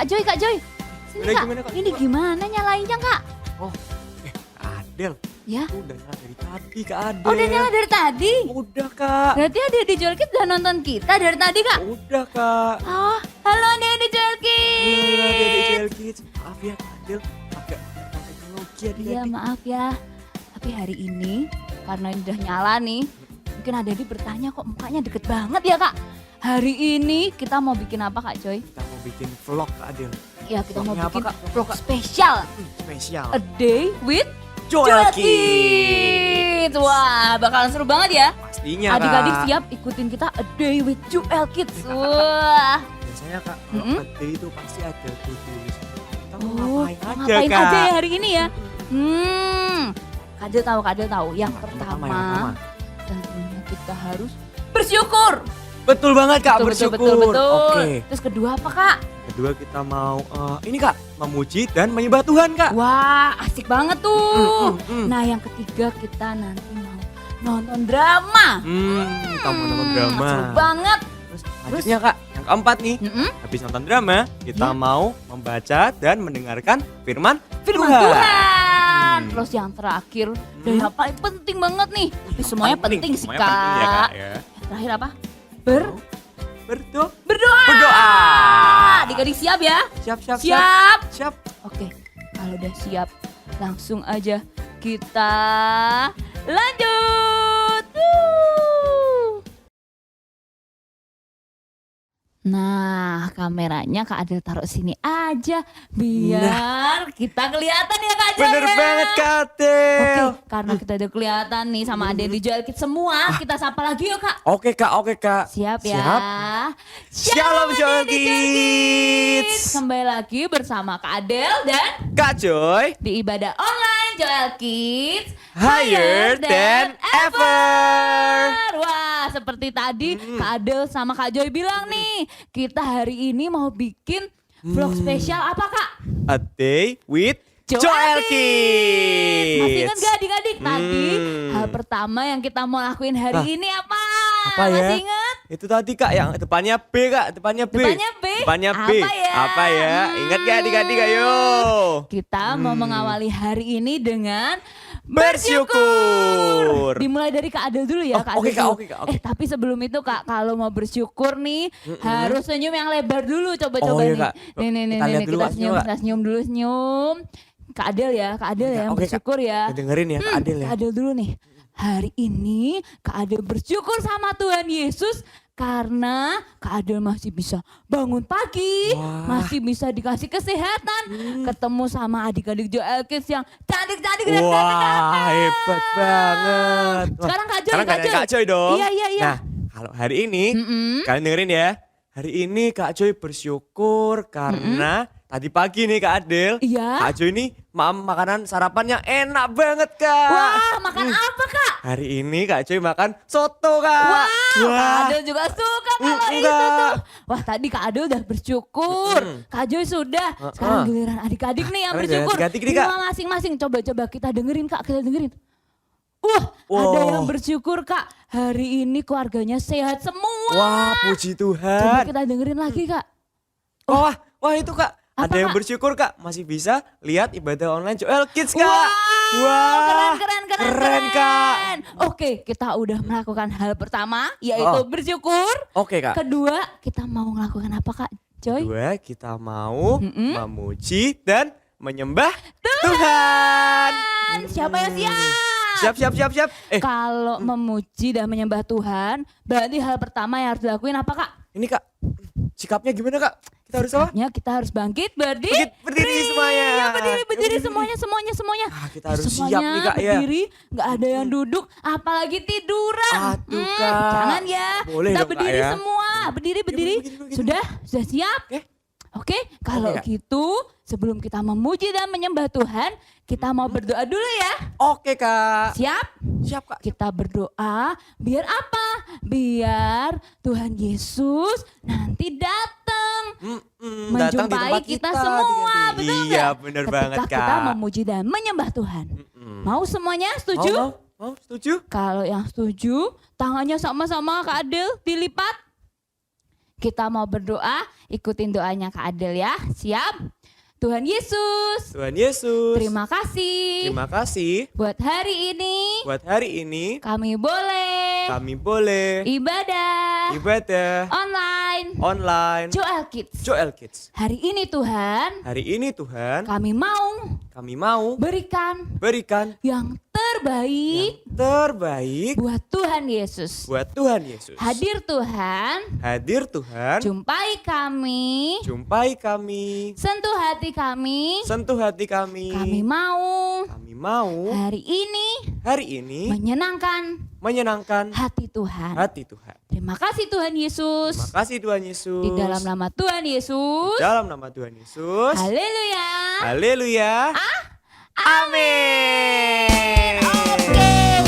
Kak Joy. Sini Kak, Gimana, Kak? ini gimana nyalainnya Kak? Oh, Adel. Ya. Aku udah nyala dari tadi Kak Adel. Oh udah nyala dari tadi? Udah Kak. Berarti Ade di Joel Kids udah nonton kita dari tadi Kak? Udah Kak. Oh, halo Ade di Joel Kids. Dari Joel Kids. Maaf ya Kak Adel. Agak kurang teknologi Iya adik-adik. maaf ya, tapi hari ini karena ini udah nyala nih, mungkin Ade bertanya kok mukanya deket banget ya Kak? Hari ini kita mau bikin apa Kak Joy? Kita mau bikin vlog Kak Adel. Ya kita mau Vlognya apa, bikin Kak? vlog spesial. Spesial. A day with Joel Kids. Wah bakalan seru banget ya. Pastinya Kak. Adik-adik siap ikutin kita A day with Joel Kids. Wah. Biasanya Kak, kalau Mm-mm. Ade itu pasti ada tulis. Kita mau Oh, ngapain aja ngapain Kak? aja ya hari ini ya? Kadel tahu. Yang pertama, tentunya kita harus bersyukur. Betul banget Kak, Betul. bersyukur. Oke. Terus kedua apa Kak? Kedua kita mau ini Kak, memuji dan menyembah Tuhan Kak. Wah asik banget tuh. Mm. Nah yang ketiga kita nanti mau nonton drama. Kamu nonton drama. Seru banget. Terus selanjutnya Kak, yang keempat nih. Mm-mm. Habis nonton drama, kita Ya. mau membaca dan mendengarkan firman Firman Tuhan. Tuhan. Terus yang terakhir dan yang paling penting banget nih. Tapi semuanya Paling penting sih semuanya penting ya Kak. Kak ya. Yang terakhir apa? Berdoa. Berdoa. Adik-adik siap ya? Siap. Oke, kalau udah siap langsung aja kita lanjut. Wuh. Nah, kameranya Kak Adel taruh sini aja biar kita kelihatan ya Kak Adel. Bener banget Kak Adel. Oke, karena kita udah kelihatan nih sama Adel di Joel Kids semua, kita sapa lagi yuk Kak. Oke Kak. Siap ya. Siap. Shalom Joel Adel di Joel Kids. Kids. Kembali lagi bersama Kak Adel dan Kak Joy, di ibadah online Joel Kids higher than ever. Wah seperti tadi Kak Adel sama Kak Joy bilang nih, kita hari ini mau bikin vlog spesial apa Kak? A day with Joel Joel Kids. Masih ingat Kids. gak adik-adik tadi hal pertama yang kita mau lakuin hari ini apa? Masih ingat? Itu tadi Kak yang depannya B Kak, depannya B. Depannya B? Depannya B. Apa ya? Ingat gak adik-adik ayo? Kita mau mengawali hari ini dengan Bersyukur. Dimulai dari Kak Adel dulu ya Oh, Kak oke, Adel Kak, dulu. oke, Kak, oke. Tapi sebelum itu Kak, kalau mau bersyukur nih harus senyum yang lebar dulu. Coba Oh, iya, nih. Kak. Nih, Kita lihat dulu, kita Kak, senyum, Kak. kita senyum dulu, senyum. Kak Adel ya yang Oke, Kak. bersyukur ya. Dengerin ya Kak Adel ya. Kak Adel dulu nih. Hari ini Kak Adel bersyukur sama Tuhan Yesus karena Kak Adel masih bisa bangun pagi, Wah. masih bisa dikasih kesehatan, ketemu sama adik-adik Joel Kids yang cantik-cantik dan Wah, ganteng-ganteng. hebat banget. Wah, Sekarang Kak Joy, sekarang Kak gantian Joy. Kak Joy dong. Iya. Nah, kalau hari ini Mm-mm. kalian dengerin ya. Hari ini Kak Joy bersyukur karena tadi pagi nih Kak Adel. Iya. Kak Joy ini makanan sarapannya enak banget Kak. Wah, makan apa Kak? Hari ini Kak Joy makan soto Kak. Wah, Kak Adel juga suka kalau itu enggak. tuh. Wah, tadi Kak Adel udah bersyukur. Kak Joy sudah. Sekarang giliran adik-adik nih yang Sekarang bersyukur. giliran adik-adik nih, Kak. Semua masing-masing. Coba kita dengerin Kak, kita dengerin. Wah, Wow. ada yang bersyukur Kak. Hari ini keluarganya sehat semua. Wah, puji Coba Tuhan. kita dengerin lagi Kak. Wah itu Kak. Apa, Ada yang Kak? bersyukur Kak. Masih bisa lihat ibadah online Joel Kids Kak. Wah, keren Kak. Oke, kita udah melakukan hal pertama yaitu Oh. bersyukur. Oke Kak. Kedua, kita mau melakukan apa Kak Joy? Kedua kita mau memuji dan menyembah Tuhan. Siapa yang siap? Siap. Kalau memuji dan menyembah Tuhan, berarti hal pertama yang harus dilakuin apa Kak? Ini Kak, sikapnya gimana Kak? Kita harus apa? Ya, kita harus bangkit, Berdiri semuanya. Ya, berdiri semuanya. Kita harus Semuanya siap nih Kak ya. berdiri, nggak ada yang duduk, apalagi tiduran. Aduh, Kak. Jangan ya. Boleh Kita dong, Kak, berdiri ya. semua, berdiri. begini. Sudah siap? Oke. Oke, kalau Kak. gitu sebelum kita memuji dan menyembah Tuhan, kita mau berdoa dulu ya. Oke Kak. Siap? Siap Kak. Kita berdoa biar apa? Biar Tuhan Yesus nanti datang Datang di menjumpai tempat kita semua, adik-adik. betul Iya nggak? bener Ketika banget Kak. kita memuji dan menyembah Tuhan. Mau semuanya setuju? Mau, setuju? Kalau yang setuju, tangannya sama-sama Kak Adel dilipat. Kita mau berdoa, ikutin doanya Kak Adel ya. Siap? Tuhan Yesus, Tuhan Yesus, terima kasih terima kasih buat hari ini. buat hari ini Kami boleh ibadah ibadah online Joel Kids. Joel Kids. Hari ini Tuhan, Hari ini Tuhan, kami mau berikan yang terbaik yang terbaik buat Tuhan Yesus. buat Tuhan Yesus. Hadir Tuhan, jumpai kami, sentuh hati kami. sentuh hati kami. Kami mau hari ini menyenangkan hati Tuhan. Tuhan. Terima kasih Tuhan Yesus. Terima kasih Tuhan Yesus. Di dalam nama Tuhan Yesus. Dalam nama Tuhan Yesus. Haleluya. Haleluya. Amin.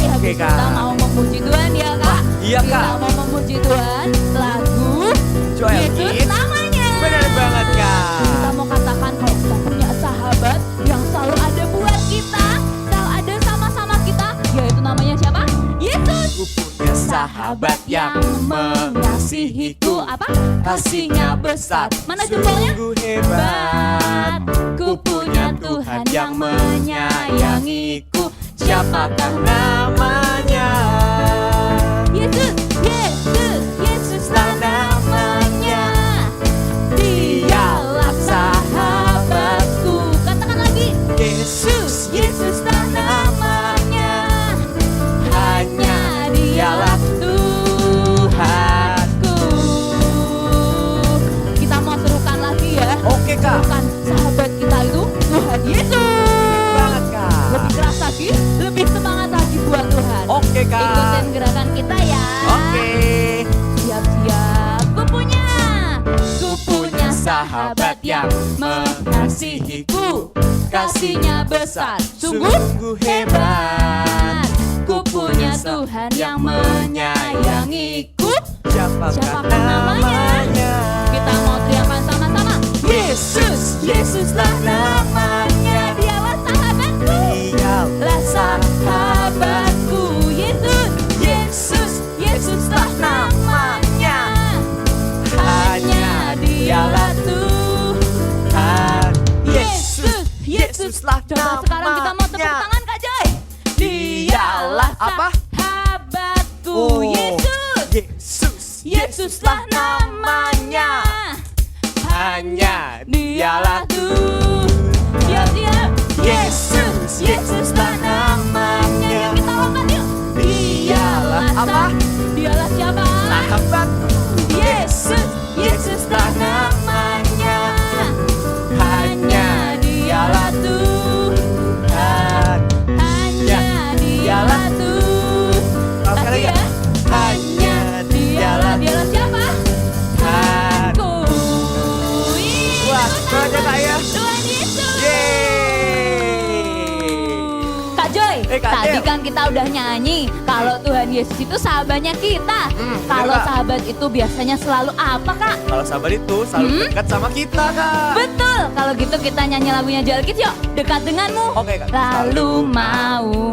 Oke, Kak. kita mau memuji Tuhan ya Kak. Iya, Kak. Kita mau memuji Tuhan. Lagu Joel Yesus Kids. namanya. Benar banget Kak. Kita mau katakan kalau kita punya sahabat yang selalu ada buat kita, selalu ada sama-sama kita, yaitu namanya siapa? Yesus. Ku punya sahabat yang mengasihiku. Apa? Kasihnya besar. Mana jempolnya? Sungguh hebat. Ku punya Tuhan yang menyayangiku. Siapakah namanya? Yesus, Yesus, Yesuslah namanya. Dialah sahabatku. Katakan lagi. Yesus, Yesuslah namanya. Hanya Dialah Tuhanku. Kita mau serukan lagi ya. Oke Kak. Bukan sahabat kita itu Tuhan Yesus. Banget Kak. Lebih keras lagi, lebih semangat lagi buat Tuhan. Oke Kak. Ikutin gerakan kita ya. Oke. Siap-siap. Ku punya sahabat yang mengasihiku. Kasihnya besar, sungguh hebat. Ku punya Tuhan yang menyayangiku. Siapakah namanya? Kita mau teriakan sama-sama. Yesus, Yesuslah namanya. Dialah sahabatku. Dialah sahabatku. Yesus, Yesus, Yesuslah namanya. Hanya Dialah Tuhan. Yesus, Yesuslah. Coba sekarang kita mau tepuk tangan Kak Joy. Dialah Apa? sahabatku. Yesus, Yesus, Yesuslah namanya. Hanya Dialah Tuhan. Siap-siap. Yesus, Yesuslah namanya. Kita lompat yuk. Dialah Apa? Dialah siapa? sahabatku. Yesus, Yesuslah namanya. Hanya Dialah Tuhan. Hanya Dialah Tuhan. Sekali Lagi ya. Hanya Dialah siapa? Aku. Wah, keren ya, Kak, ya. Tuhan Yesus. Yeay. Kak Joy, Kak tadi Del. kan kita udah nyanyi kalau Tuhan Yesus itu sahabatnya kita. Kalau Kak. sahabat itu biasanya selalu apa Kak? Kalau sahabat itu selalu dekat sama kita Kak. Betul, kalau gitu kita nyanyi lagunya Joel Kids yuk. Dekat denganmu. Oke, Kak. Lalu mau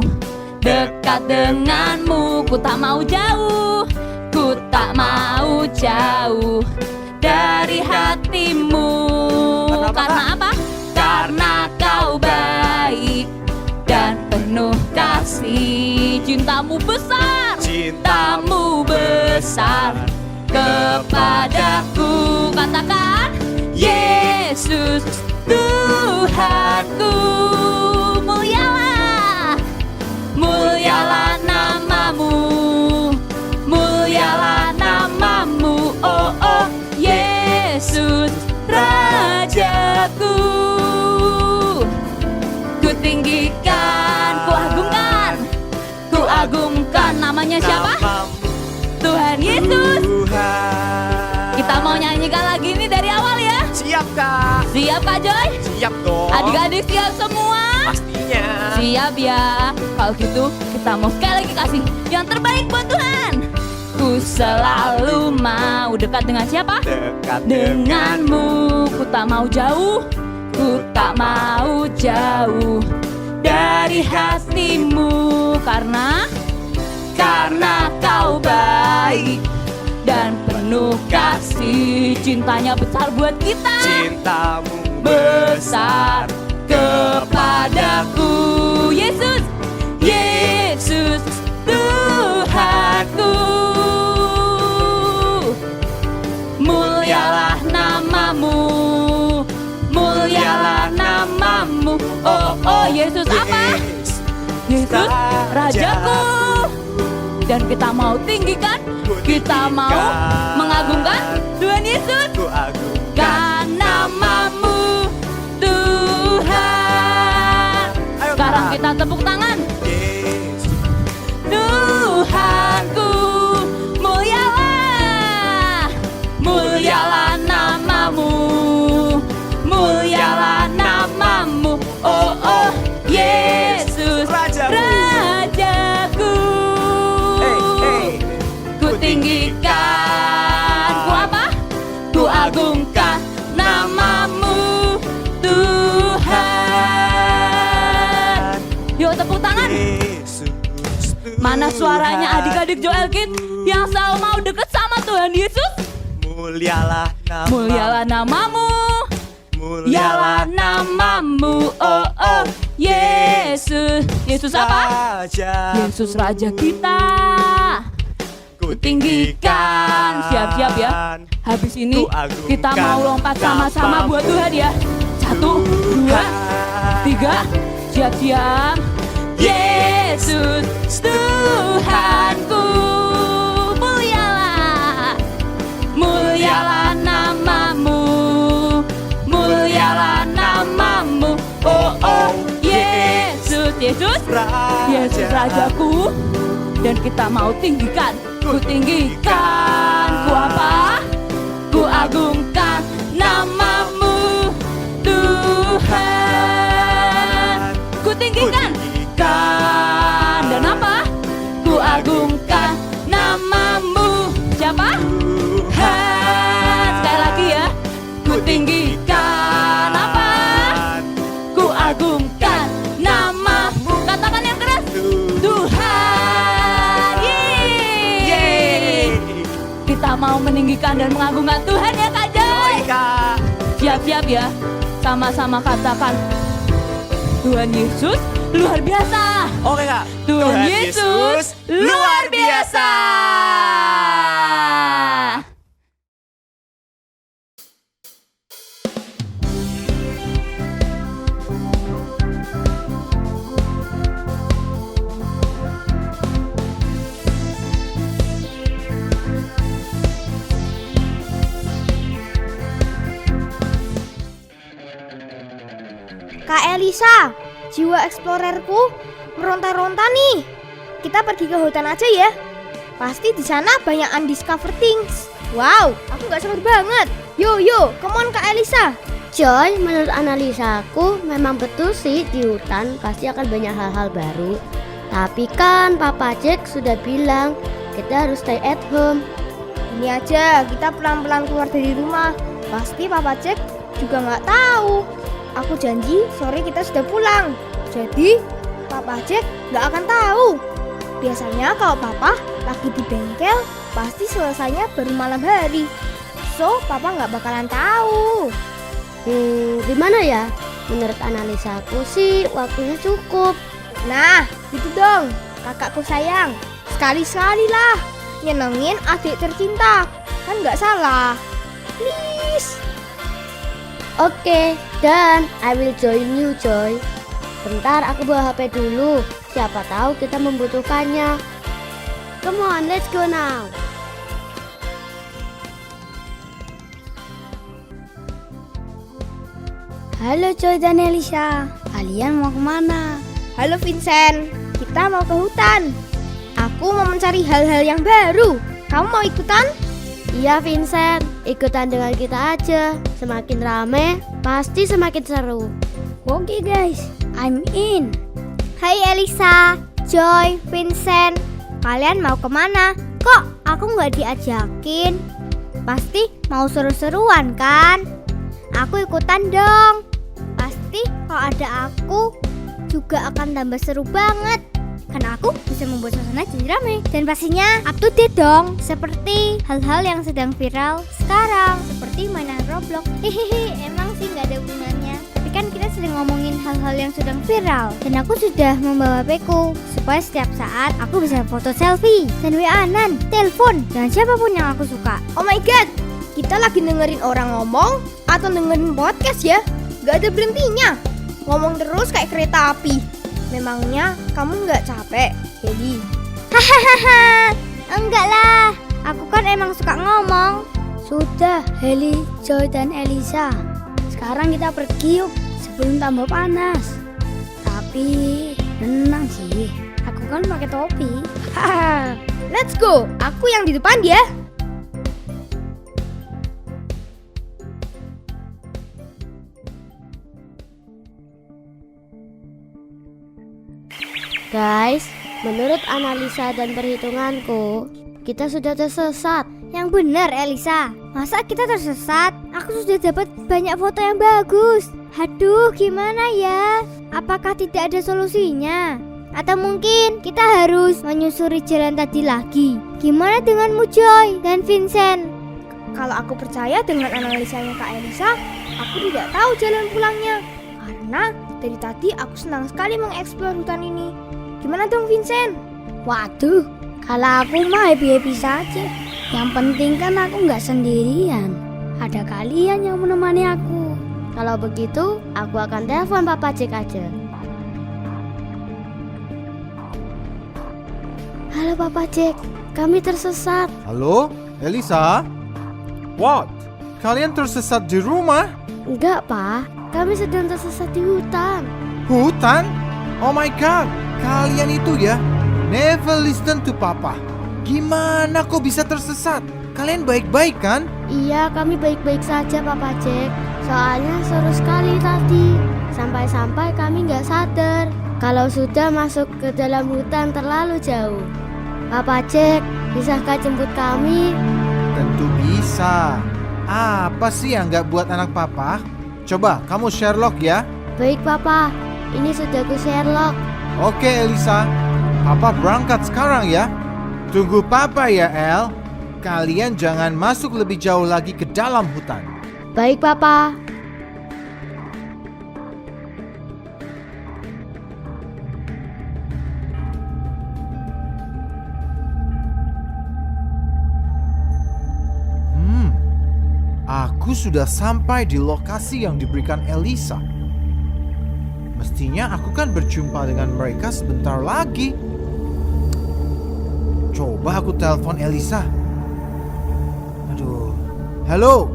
dekat denganmu, ku tak mau jauh, ku tak mau jauh dari hatimu. Kenapa, Karena Kak? apa? Karena kau baik dan penuh kasih. Cintamu besar, cintamu besar kepadaku. Katakan, Yesus Tuhanku. Mulialah, mulialah namamu, mulialah namamu. Oh oh, Yesus Rajaku. Ku tinggikan, ku agungkan namanya siapa? Tuhan Yesus. Tuhan. Kita mau nyanyikan lagi ini dari awal ya. Siap Kak. Siap Kak Joy? Siap dong. Adik-adik siap semua? Pastinya. Siap ya. Kalau gitu kita mau sekali lagi kasih yang terbaik buat Tuhan. Ku selalu mau dekat dengan siapa? Dekat Denganmu. Ku tak mau jauh, ku tak mau jauh dari hatimu. Karena kau baik dan penuh penuh kasih, cintanya besar buat kita. Cintamu Besar kepadaku, Yesus, Yesus Tuhanku. Mulialah namamu, mulialah namamu. Oh, oh Yesus apa? Yesus Rajaku. Dan kita mau tinggikan, kita mau mengagungkan Tuhan Yesus. Ku agungkan Kan namamu Tuhan. Sekarang kita tepuk tangan. Yesus. Tuhanku, mulialah, mulialah namamu, mulialah namamu. Oh, oh Yesus Rajaku. Rajaku. Ku tinggikan, ku apa? Ku agungkan namamu Tuhan. Yuk tepuk tangan. Yesus Mana suaranya adik-adik Joel Kid yang selalu mau deket sama Tuhan Yesus? Mulialah namamu. Mulialah namamu, mulialah namamu. Oh, oh Yesus. Yesus apa? Raja. Yesus Raja kita. Ku Tinggikan. Siap-siap ya. Habis ini Ku agungkan kita mau lompat sama-sama buat Tuhan ya. 1, 2, 3. Siap-siap. Yesus Tuhanku, mulialah, mulialah namamu, mulialah namamu. Oh, oh Yesus, Yesus, Yesus Rajaku. Dan kita mau tinggikan, ku tinggikan, ku apa? Ku agungkan namamu Tuhan. Ku tinggikan, dan apa? Ku agungkan namamu. Siapa? Tuhan. Sekali lagi ya. Ku tinggikan apa? Ku agungkan namamu. Katakan yang keras. Tuhan. Yeay. Kita mau meninggikan dan mengagungkan Tuhan ya Kak Joy. Siap-siap ya. Sama-sama katakan Tuhan Yesus luar biasa. Oke Kak. Tuhan Yesus luar biasa. Kak Elisa, jiwa eksplorerku meronta-ronta nih. Kita pergi ke hutan aja ya. Pasti di sana banyak undiscovered things. Wow, aku nggak sabar banget. Yo, come on Kak Elisa. Joy, menurut analisaku memang betul sih di hutan pasti akan banyak hal-hal baru. Tapi kan Papa Jack sudah bilang kita harus stay at home. Ini aja, kita pelan-pelan keluar dari rumah. Pasti Papa Jack juga nggak tahu. Aku janji sore kita sudah pulang. Jadi Papa Jack nggak akan tahu. Biasanya kalau Papa lagi di bengkel, pasti selesainya baru malam hari. So Papa nggak bakalan tahu. Gimana ya? Menurut analisaku sih waktunya cukup. Nah, gitu dong, kakakku sayang. Sekali-sekali lah, nyenengin adik tercinta. Kan nggak salah. Please. Oke, dan I will join you, Joy. Bentar, aku bawa HP dulu. Siapa tahu kita membutuhkannya. Come on, let's go now. Halo Joy dan Elisa, kalian mau kemana? Halo Vincent, kita mau ke hutan. Aku mau mencari hal-hal yang baru. Kamu mau ikutan? Iya Vincent, ikutan dengan kita aja. Semakin rame, pasti semakin seru. Oke guys, I'm in. Hai Elisa, Joy, Vincent, kalian mau kemana? Kok aku nggak diajakin? Pasti mau seru-seruan kan? Aku ikutan dong. Pasti kalau ada aku juga akan tambah seru banget. karena aku bisa membuat suasana jadi ramai. Dan pastinya up to date dong, seperti hal-hal yang sedang viral sekarang, seperti mainan Roblox. Hehehe, emang sih nggak ada hubungannya. Tapi kan kita sering ngomongin hal-hal yang sedang viral. Dan aku sudah membawa HPku supaya setiap saat aku bisa foto selfie dan WA-an, telepon dengan siapapun yang aku suka. Oh my god, kita lagi dengerin orang ngomong atau dengerin podcast ya? Gak ada berhentinya. Ngomong terus kayak kereta api. Memangnya kamu nggak capek, Heli? Hahaha, enggak lah. Aku kan emang suka ngomong. Sudah, Heli, Joy, dan Elisa. Sekarang kita pergi yuk sebelum tambah panas. Tapi tenang sih, aku kan pakai topi. Hahaha, let's go. Aku yang di depan ya. Guys, menurut analisa dan perhitunganku, kita sudah tersesat. Yang benar, Elisa. Masa kita tersesat? Aku sudah dapat banyak foto yang bagus. Aduh, gimana ya? Apakah tidak ada solusinya? Atau mungkin kita harus menyusuri jalan tadi lagi? Gimana denganmu, Joy dan Vincent? Kalau aku percaya dengan analisanya Kak Elisa, aku tidak tahu jalan pulangnya. Karena dari tadi aku senang sekali mengeksplor hutan ini. Gimana dong, Vincent? Waduh, kalau aku mah happy-happy saja. Yang penting kan aku nggak sendirian. Ada kalian yang menemani aku. Kalau begitu, aku akan telepon Papa Jack aja. Halo Papa Jack, kami tersesat. Halo, Elisa? What? Kalian tersesat di rumah? Enggak, Pak. Kami sedang tersesat di hutan. Hutan? Oh my god, kalian itu ya never listen to Papa. Gimana kok bisa tersesat? Kalian baik-baik kan? Iya, kami baik-baik saja Papa Jack. Soalnya seru sekali tadi. Sampai-sampai kami nggak sadar kalau sudah masuk ke dalam hutan terlalu jauh. Papa Jack, bisakah jemput kami? Tentu bisa. Apa sih yang nggak buat anak Papa? Coba kamu Sherlock ya. Baik Papa, ini sudah ku Sherlock. Oke Elisa, Papa berangkat sekarang ya. Tunggu Papa ya El. Kalian jangan masuk lebih jauh lagi ke dalam hutan. Baik Papa. Aku sudah sampai di lokasi yang diberikan Elisa. Mestinya aku kan berjumpa dengan mereka sebentar lagi. Coba aku telepon Elisa. Aduh. Halo.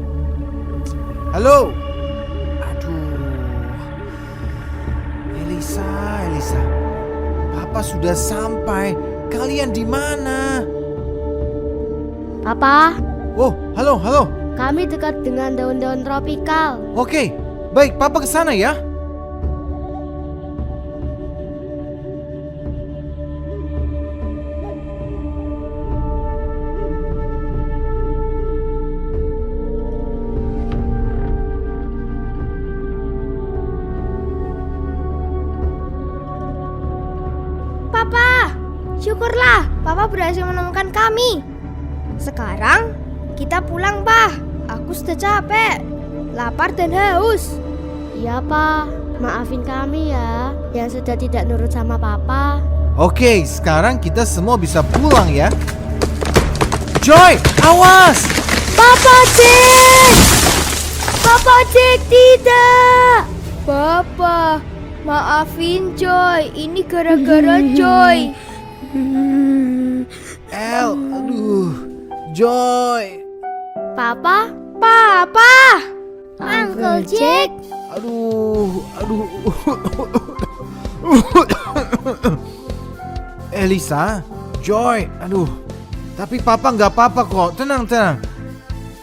Halo. Aduh. Elisa. Papa sudah sampai. Kalian di mana? Papa, Oh, halo. kami dekat dengan daun-daun tropikal. Oke, baik, Papa ke sana ya. Papa, syukurlah Papa berhasil menemukan kami. Sekarang kita pulang, Pak. Aku sudah capek, lapar dan haus. Iya Pak, maafin kami ya yang sudah tidak nurut sama Papa. Oke, sekarang kita semua bisa pulang ya. Joy, awas! Papa Jack! Papa Jack, tidak! Papa, maafin Joy. Ini gara-gara Joy. El, aduh, Joy. Papa? Uncle Jack. Aduh. Elisa, Joy, aduh. Tapi Papa nggak apa-apa kok, tenang.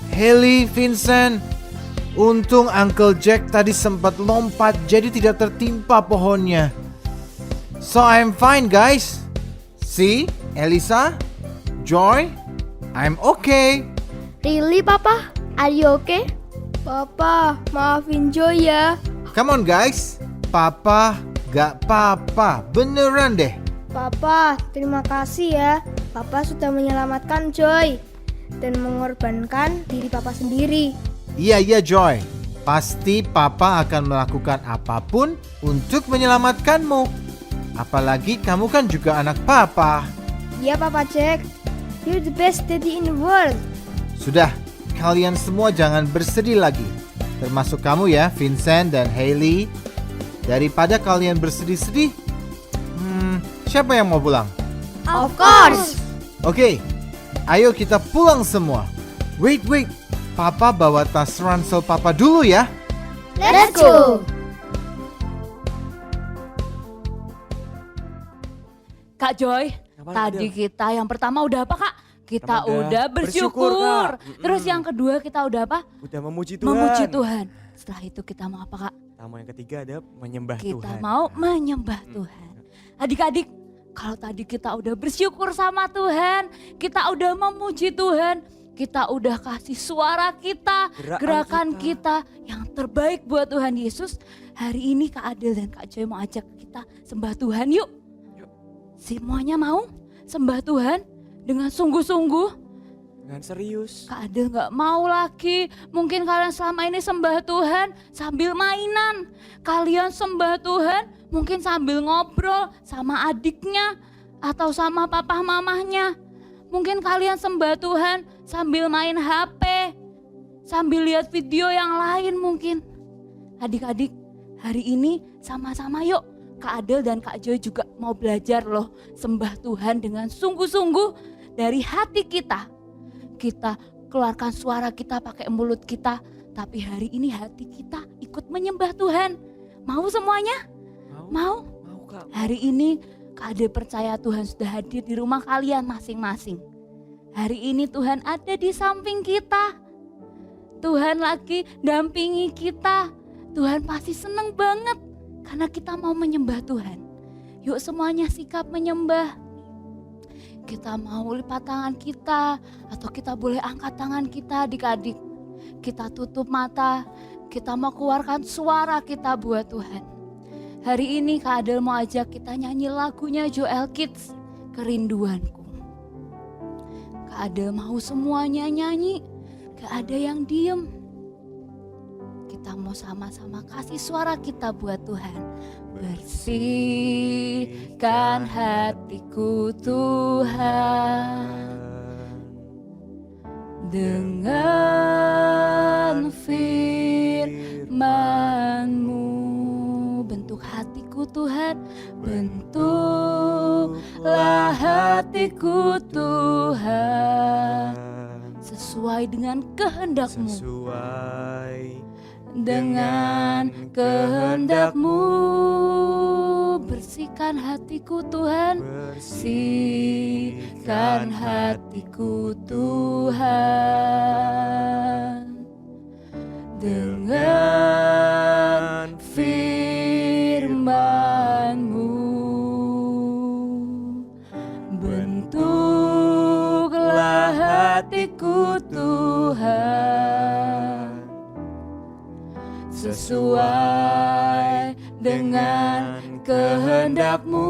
Haley, Vincent, untung Uncle Jack tadi sempat lompat jadi tidak tertimpa pohonnya. So I'm fine guys. See, Elisa, Joy, I'm okay. Really Papa? Are you okay? Papa, maafin Joy ya. Come on guys, Papa gak apa-apa, beneran deh. Papa, terima kasih ya. Papa sudah menyelamatkan Joy dan mengorbankan diri Papa sendiri. Iya Joy, pasti Papa akan melakukan apapun untuk menyelamatkanmu. Apalagi kamu kan juga anak Papa. Iya Papa Jack, you're the best daddy in the world. Sudah, kalian semua jangan bersedih lagi. Termasuk kamu ya, Vincent dan Hailey. Daripada kalian bersedih-sedih, siapa yang mau pulang? Of course. Oke, ayo kita pulang semua. Wait, Papa bawa tas ransel Papa dulu ya. Let's go. Kak Joy, Apa, tadi Adel? kita yang pertama udah apa Kak? Kita Kita udah udah bersyukur, bersyukur. Kak. Terus yang kedua kita udah apa? Udah memuji Tuhan. Memuji Tuhan. Setelah itu kita mau apa Kak? Tamu yang ketiga ada menyembah Kita Tuhan. mau menyembah Tuhan. Adik-adik, kalau tadi kita udah bersyukur sama Tuhan, kita udah memuji Tuhan, kita udah kasih suara kita, gerakan kita yang terbaik buat Tuhan Yesus. Hari ini Kak Adel dan Kak Joy mau ajak kita sembah Tuhan yuk. Semuanya mau sembah Tuhan dengan sungguh-sungguh. Dengan serius. Kak Adel gak mau lagi. Mungkin kalian selama ini sembah Tuhan sambil mainan. Kalian sembah Tuhan mungkin sambil ngobrol sama adiknya atau sama papa mamahnya. Mungkin kalian sembah Tuhan sambil main HP, sambil lihat video yang lain mungkin. Adik-adik, hari ini sama-sama yuk. Kak Adel dan Kak Joy juga mau belajar loh sembah Tuhan dengan sungguh-sungguh dari hati kita. Kita keluarkan suara kita pakai mulut kita, tapi hari ini hati kita ikut menyembah Tuhan. Mau semuanya? Mau? Mau Kak. Hari ini Kak Adel percaya Tuhan sudah hadir di rumah kalian masing-masing. Hari ini Tuhan ada di samping kita. Tuhan lagi dampingi kita. Tuhan pasti seneng banget karena kita mau menyembah Tuhan. Yuk semuanya sikap menyembah. Kita mau lipat tangan kita atau kita boleh angkat tangan kita adik-adik. Kita tutup mata, kita mau keluarkan suara kita buat Tuhan. Hari ini Kak Adel mau ajak kita nyanyi lagunya Joel Kids, Kerinduanku. Kak Adel mau semuanya nyanyi, gak ada yang diem. Kita mau sama-sama kasih suara kita buat Tuhan. Bersihkan hatiku Tuhan dengan firman-Mu. Bentuk hatiku Tuhan, bentuklah hatiku Tuhan sesuai dengan kehendak-Mu. Sesuai Dengan kehendak-Mu, bersihkan hatiku Tuhan, bersihkan hatiku Tuhan dengan firman-Mu. Bentuklah hatiku Tuhan sesuai dengan kehendak-Mu.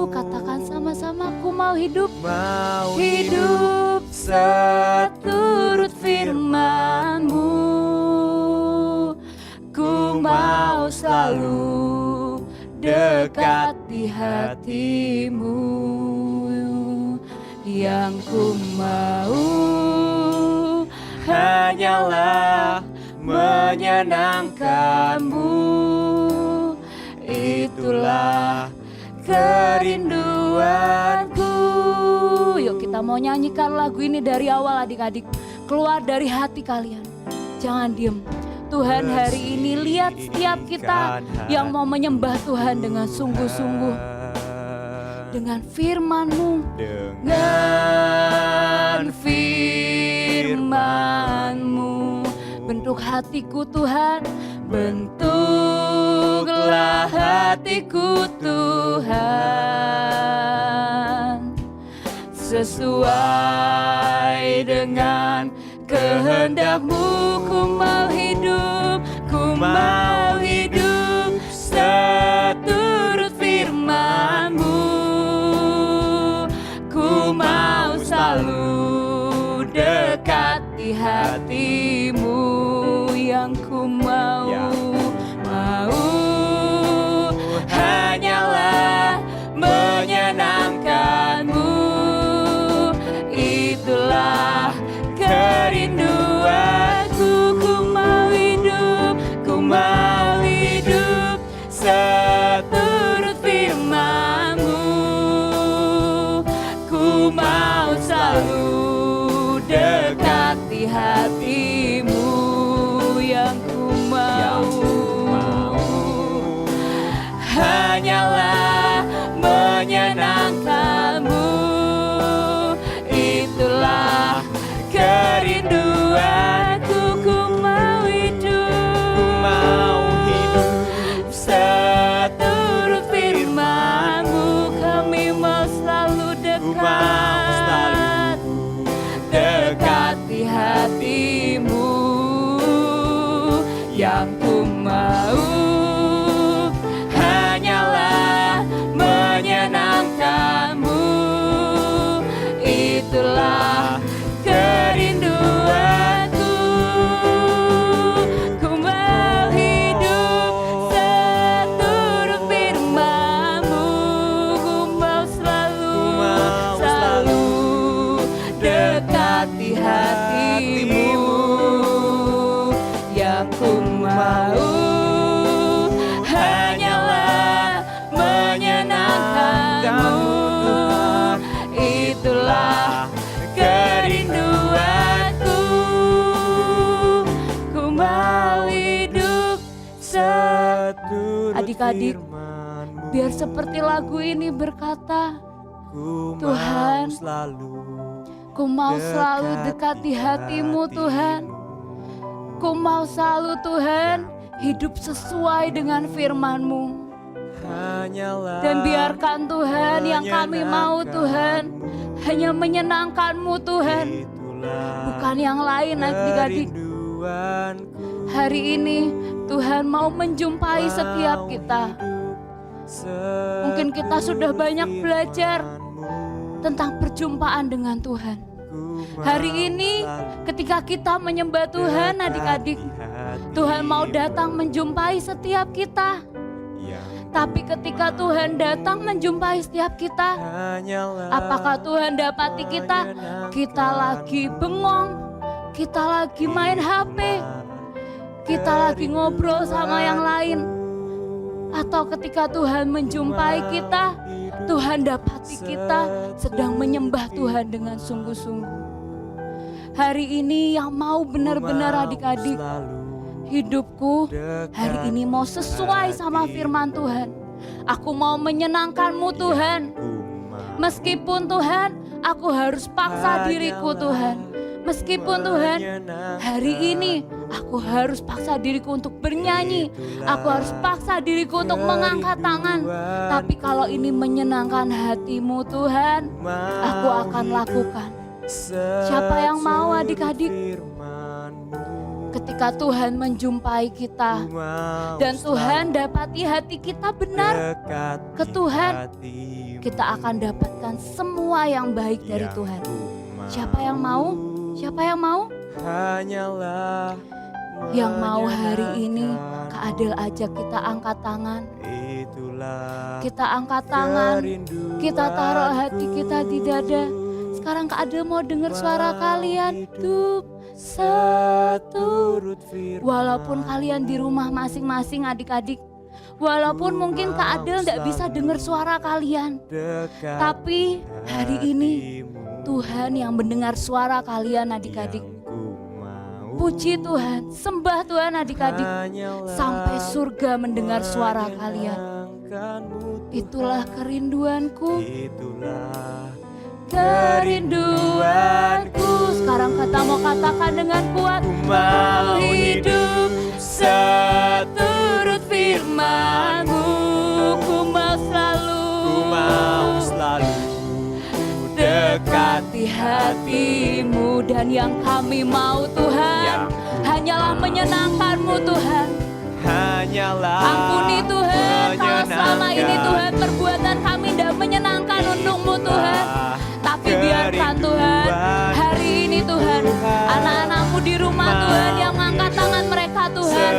Katakan sama-sama, ku mau hidup seturut firman-Mu. Ku mau selalu dekat di hati-Mu. Yang ku mau hanyalah menyenangkan-Mu. Itulah kerinduanku. Yuk kita mau nyanyikan lagu ini dari awal adik-adik. Keluar dari hati kalian. Jangan diem. Tuhan hari ini lihat setiap kita yang mau menyembah Tuhan dengan sungguh-sungguh. Dengan firman-Mu. Dengan firman-Mu. Bentuk hatiku Tuhan, bentuklah hatiku Tuhan sesuai dengan kehendak-Mu. Ku mau hidup seturut firman-Mu. hanyalah menyenangkanmu. Itulah kerinduanku, ku mau hidup seturut firman-Mu. Kami mau selalu dekat, dekati hati-Mu. Yang ku mau hanyalah menyenangkan-Mu. Itulah kerinduanku, ku mau hidup seturut firman-Mu. Ku mau selalu dekati hati-Mu. Yang ku mau hanyalah menyenangkan-Mu. Itulah kerinduanku, ku mau hidup Adik-adik, biar seperti lagu ini berkata, Tuhan, ku mau selalu dekati hati-Mu Tuhan. Ku mau selalu Tuhan hidup sesuai dengan firman-Mu. Dan biarkan Tuhan yang kami mau Tuhan hanya menyenangkan-Mu Tuhan, bukan yang lain. Adik-adik, hari ini Tuhan mau menjumpai setiap kita. Mungkin kita sudah banyak belajar tentang perjumpaan dengan Tuhan. Hari ini ketika kita menyembah Tuhan, adik-adik, Tuhan mau datang menjumpai setiap kita. Tapi ketika Tuhan datang menjumpai setiap kita, apakah Tuhan dapati kita lagi bengong, kita lagi main HP, kita lagi ngobrol sama yang lain? Atau ketika Tuhan menjumpai kita, Tuhan dapati kita sedang menyembah Tuhan dengan sungguh-sungguh. Hari ini yang mau benar-benar adik-adik, hidupku hari ini mau sesuai sama firman Tuhan. Aku mau menyenangkan-Mu Tuhan. Meskipun Tuhan, aku harus paksa diriku Tuhan. Meskipun Tuhan, hari ini aku harus paksa diriku untuk bernyanyi. Aku harus paksa diriku untuk mengangkat tangan. Tapi kalau ini menyenangkan hati-Mu Tuhan, aku akan lakukan. Siapa yang mau adik-adik? Ketika Tuhan menjumpai kita dan Tuhan dapati hati kita benar ke Tuhan, kita akan dapatkan semua yang baik dari Tuhan. Siapa yang mau? Siapa yang mau? Yang mau hari ini, Kak Adel ajak kita angkat tangan. Kita angkat tangan, kita taruh hati kita di dada. Sekarang Kak Adel mau dengar suara kalian. Hidup seturut firman. Walaupun kalian di rumah masing-masing adik-adik, walaupun mungkin Kak Adel tidak bisa dengar suara kalian, tapi hari ini Tuhan yang mendengar suara kalian adik-adik. Puji Tuhan, sembah Tuhan adik-adik, sampai surga mendengar suara kalian. Itulah kerinduanku, kerinduanku. Sekarang kata mau katakan dengan kuat, mau hidup seturut firman-Mu. Ku mau selalu dekati hati-Mu. Dan yang kami mau Tuhan, hanyalah menyenangkan-Mu Tuhan. Ampuni Tuhan kalau selama ini Tuhan perbuatan kami tidak menyenangkan untuk-Mu Tuhan. Tapi biarkan Tuhan, hari ini Tuhan, anak-anak-Mu di rumah Tuhan yang mengangkat tangan mereka Tuhan,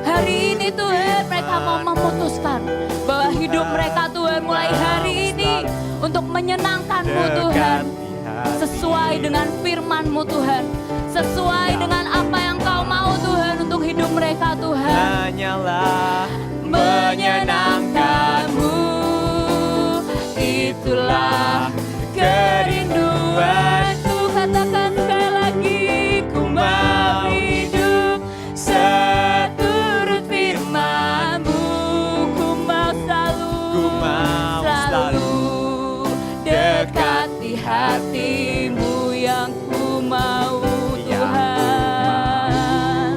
hari ini Tuhan mereka mau memutuskan bahwa hidup mereka Tuhan mulai hari ini untuk menyenangkan-Mu Tuhan, sesuai dengan firman-Mu Tuhan, sesuai dengan apa yang Kau mau Tuhan untuk hidup mereka Tuhan. Menyenangkan-Mu, itulah kerinduanku. Katakan sekali lagi, ku mau hidup seturut firman-Mu. Ku mau selalu mau Yang Tuhan.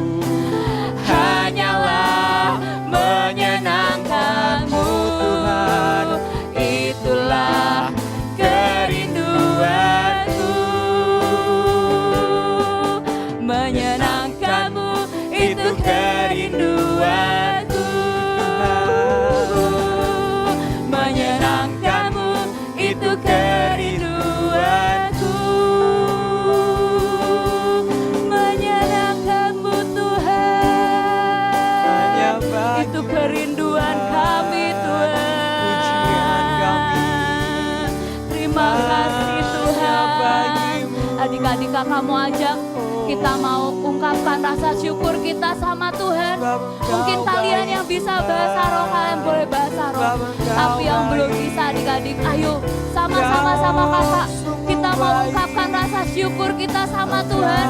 Hanyalah menyenangkan-Mu Tuhan, itulah kerinduanku. Menyenangkan-Mu itu kerinduanku. Menyenangkan-Mu itu kerinduanku. Menyenangkan-Mu Tuhan, Hanya bagi itu kerinduan kami pujian kami. Tuhan. Terima kasih Tuhan. bagimu. Adik-adik kakakmu ajak kita mau ungkapkan rasa syukur kita sama Tuhan. Mungkin kalian yang bisa bahasa roh, kalian boleh bahasa roh. Tapi yang belum bisa adik-adik, ayo sama-sama sama kakak. Kita mau ungkapkan rasa syukur kita sama Tuhan.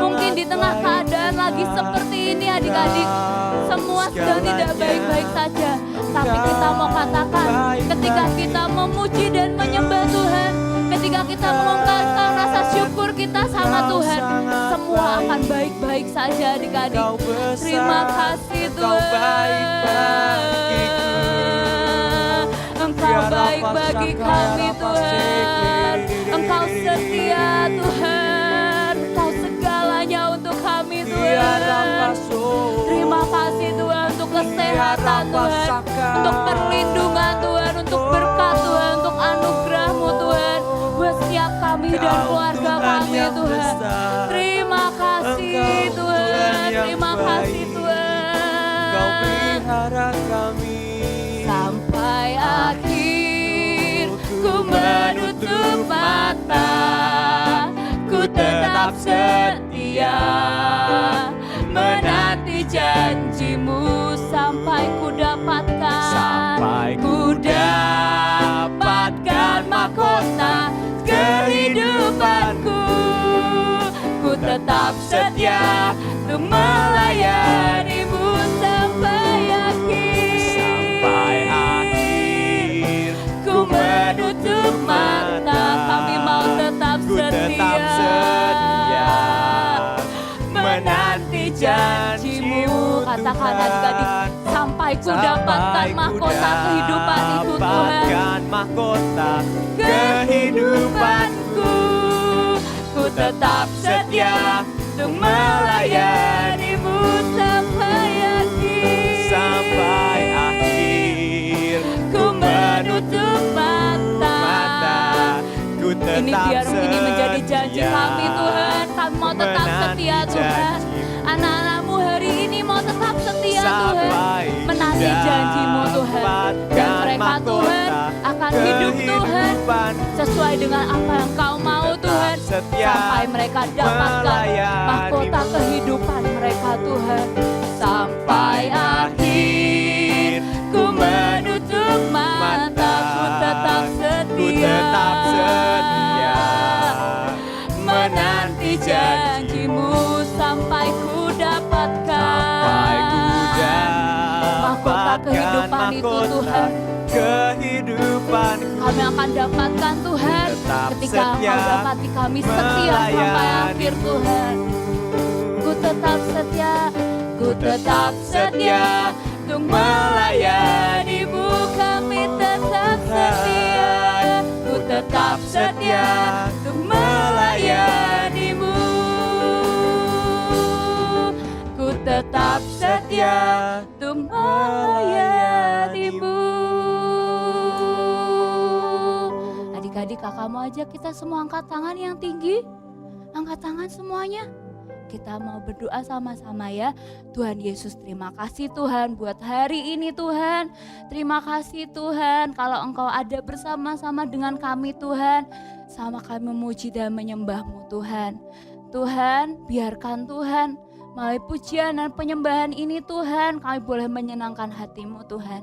Mungkin di tengah keadaan lagi seperti ini adik-adik, semua sedang tidak baik-baik saja. Tapi kita mau katakan, ketika kita memuji dan menyembah Tuhan, ketika kita mengungkapkan rasa syukur kita sama Tuhan, semua akan baik-baik saja adik-adik. Terima kasih Tuhan. Engkau baik bagi kami Tuhan. Engkau setia Tuhan. Engkau segalanya untuk kami Tuhan. Terima kasih Tuhan untuk kesehatan Tuhan, untuk perlindungan Tuhan, untuk berkat Tuhan, untuk anugerah-Mu Tuhan buat setiap kami dan keluarga kami Tuhan. Terima kasih Tuhan, terima kasih Tuhan. Kau pelihara kami. Sampai akhir ku menutup mata, ku tetap setia menanti janji-Mu sampai ku dapatkan, Sampai ku dapatkan mahkota kehidupanku. Ku tetap setia untuk melayani-Mu sampai akhir. Sampai akhir Ku menutup mata, kami mau tetap ku tetap setia menanti janji-Mu. Katakan adik-adik, sampai ku dapatkan mahkota kehidupan itu Tuhan. Dapatkan mahkota Kehidupanku, ku tetap setia untuk melayani-Mu sampai akhir. sampai akhir. Ku menutup mata. Ku tetap Ini biar ini menjadi janji setia kami Tuhan. Kami mau tetap setia menanti Tuhan. janji-Mu. Anak-anak-Mu hari ini mau tetap setia Tuhan. Sampai Menanti janji-Mu Tuhan. Dan mereka Tuhan akan hidup Tuhan sesuai dengan apa yang Kau mau Tuhan. Sampai mereka dapatkan mahkota kehidupan mereka Tuhan. Sampai akhir ku menutup mata, ku tetap Ku tetap setia menanti janji-Mu sampai ku dapatkan Sampai ku mahkota kehidupan itu mahkota Tuhan. kehidupanku. Kami akan dapatkan Tuhan Tetap ketika setia Engkau dapati kami setia sampai akhir Tuhan. Ku tetap setia, ku tetap setia untuk melayani-Mu. Kami tetap setia, ku tetap setia untuk melayani-Mu. Ku tetap setia untuk melayani-Mu. Adik-adik kakakmu aja, kita semua angkat tangan yang tinggi. Angkat tangan semuanya. Kita mau berdoa sama-sama ya. Tuhan Yesus, terima kasih Tuhan buat hari ini Tuhan. Terima kasih Tuhan kalau Engkau ada bersama-sama dengan kami Tuhan. Sama kami memuji dan menyembah-Mu Tuhan. Tuhan, biarkan Tuhan melalui pujian dan penyembahan ini Tuhan, kami boleh menyenangkan hati-Mu Tuhan.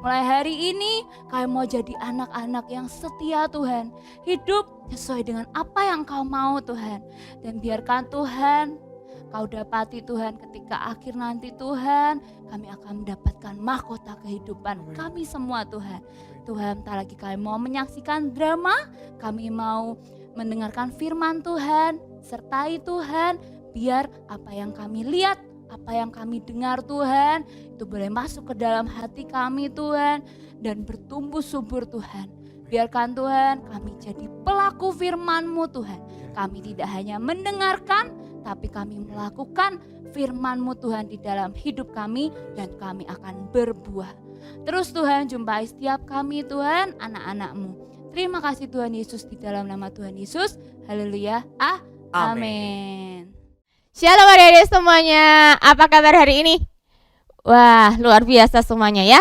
Mulai hari ini kami mau jadi anak-anak yang setia Tuhan. Hidup sesuai dengan apa yang Kau mau Tuhan. Dan biarkan Tuhan Kau dapati Tuhan ketika akhir nanti Tuhan, kami akan mendapatkan mahkota kehidupan kami semua Tuhan. Tuhan, tak lagi kami mau menyaksikan drama, kami mau mendengarkan firman Tuhan. Sertai Tuhan, biar apa yang kami lihat, apa yang kami dengar Tuhan, itu boleh masuk ke dalam hati kami Tuhan, dan bertumbuh subur Tuhan. Biarkan Tuhan kami jadi pelaku firman-Mu Tuhan. Kami tidak hanya mendengarkan, tapi kami melakukan firman-Mu Tuhan di dalam hidup kami, dan kami akan berbuah. Terus Tuhan jumpai setiap kami Tuhan, anak-anak-Mu. Terima kasih Tuhan Yesus, di dalam nama Tuhan Yesus. Haleluya. Amin. Shalom adik-adik semuanya. Apa kabar hari ini? Wah, luar biasa semuanya ya.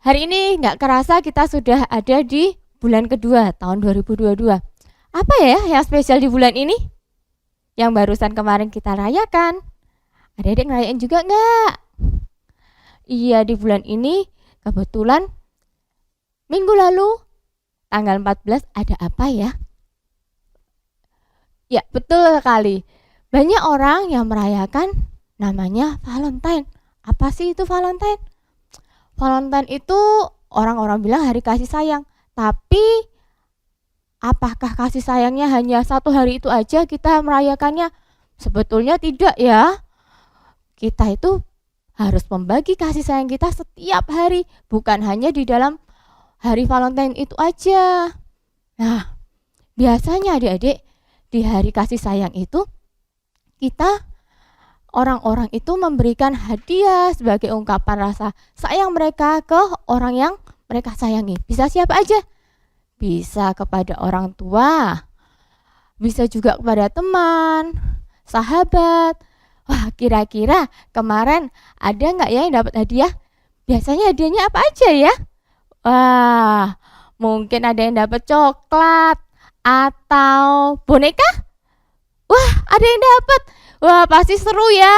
Hari ini gak kerasa kita sudah ada di bulan kedua tahun 2022. Apa ya yang spesial di bulan ini? Yang barusan kemarin kita rayakan. Adik-adik ngerayain juga gak? Iya, di bulan ini kebetulan minggu lalu tanggal 14 ada apa ya? Ya, betul sekali. Banyak orang yang merayakan namanya Valentine. Apa sih itu Valentine? Valentine itu orang-orang bilang hari kasih sayang. Tapi apakah kasih sayangnya hanya satu hari itu aja kita merayakannya? Sebetulnya tidak ya. Kita itu harus membagi kasih sayang kita setiap hari, bukan hanya di dalam hari Valentine itu aja. Nah, biasanya adik-adik di hari kasih sayang itu kita orang-orang itu memberikan hadiah sebagai ungkapan rasa sayang mereka ke orang yang mereka sayangi. Bisa siapa aja? Bisa kepada orang tua, bisa juga kepada teman, sahabat. Wah, kira-kira kemarin ada nggak ya yang dapat hadiah? Biasanya hadiahnya apa aja ya? Wah, mungkin ada yang dapat coklat atau boneka. Wah, ada yang dapat. Wah, pasti seru ya.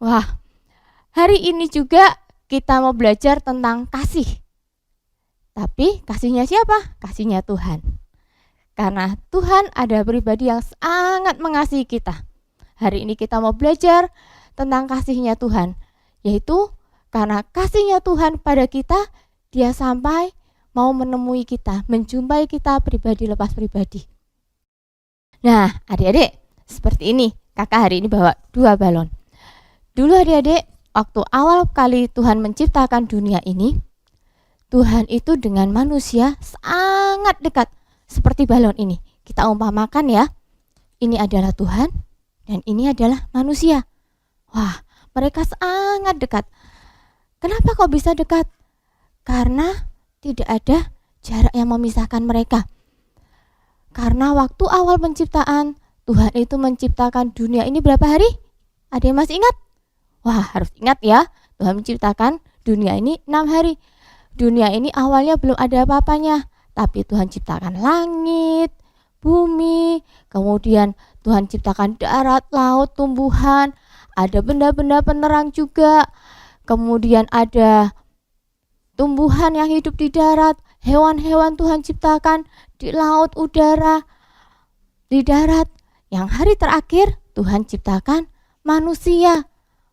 Wah, hari ini juga kita mau belajar tentang kasih. Tapi kasihnya siapa? Kasihnya Tuhan. Karena Tuhan ada pribadi yang sangat mengasihi kita. Hari ini kita mau belajar tentang kasihnya Tuhan. Yaitu karena kasihnya Tuhan pada kita, Dia sampai mau menemui kita, menjumpai kita pribadi lepas pribadi. Nah, adik-adik, seperti ini. Kakak hari ini bawa 2 balon. Dulu adik-adik, waktu awal kali Tuhan menciptakan dunia ini, Tuhan itu dengan manusia sangat dekat. Seperti balon ini. Kita umpamakan ya, ini adalah Tuhan dan ini adalah manusia. Wah, mereka sangat dekat. Kenapa kok bisa dekat? Karena tidak ada jarak yang memisahkan mereka. Karena waktu awal penciptaan, Tuhan itu menciptakan dunia ini berapa hari? Ada yang masih ingat? Wah, harus ingat ya. Tuhan menciptakan dunia ini 6 hari. Dunia ini awalnya belum ada apa-apanya. Tapi Tuhan ciptakan langit, bumi, kemudian Tuhan ciptakan darat, laut, tumbuhan. Ada benda-benda penerang juga. Kemudian ada tumbuhan yang hidup di darat, hewan-hewan Tuhan ciptakan di laut, udara, di darat. Yang hari terakhir Tuhan ciptakan manusia.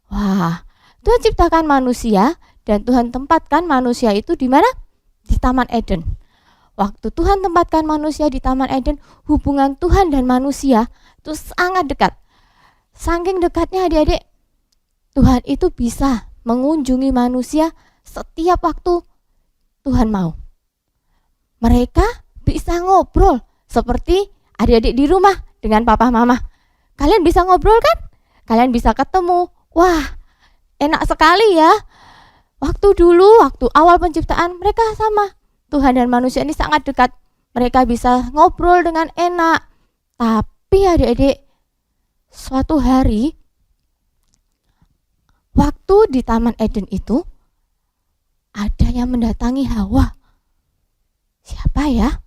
Wah, Tuhan ciptakan manusia dan Tuhan tempatkan manusia itu di mana? Di Taman Eden. Waktu Tuhan tempatkan manusia di Taman Eden, hubungan Tuhan dan manusia itu sangat dekat. Saking dekatnya adik-adik, Tuhan itu bisa mengunjungi manusia setiap waktu Tuhan mau. Mereka bisa ngobrol seperti adik-adik di rumah dengan papa mama. Kalian bisa ngobrol kan? Kalian bisa ketemu. Wah, enak sekali ya. Waktu dulu, waktu awal penciptaan, mereka sama. Tuhan dan manusia ini sangat dekat. Mereka bisa ngobrol dengan enak. Tapi adik-adik, suatu hari waktu di Taman Eden itu ada yang mendatangi Hawa. Siapa ya?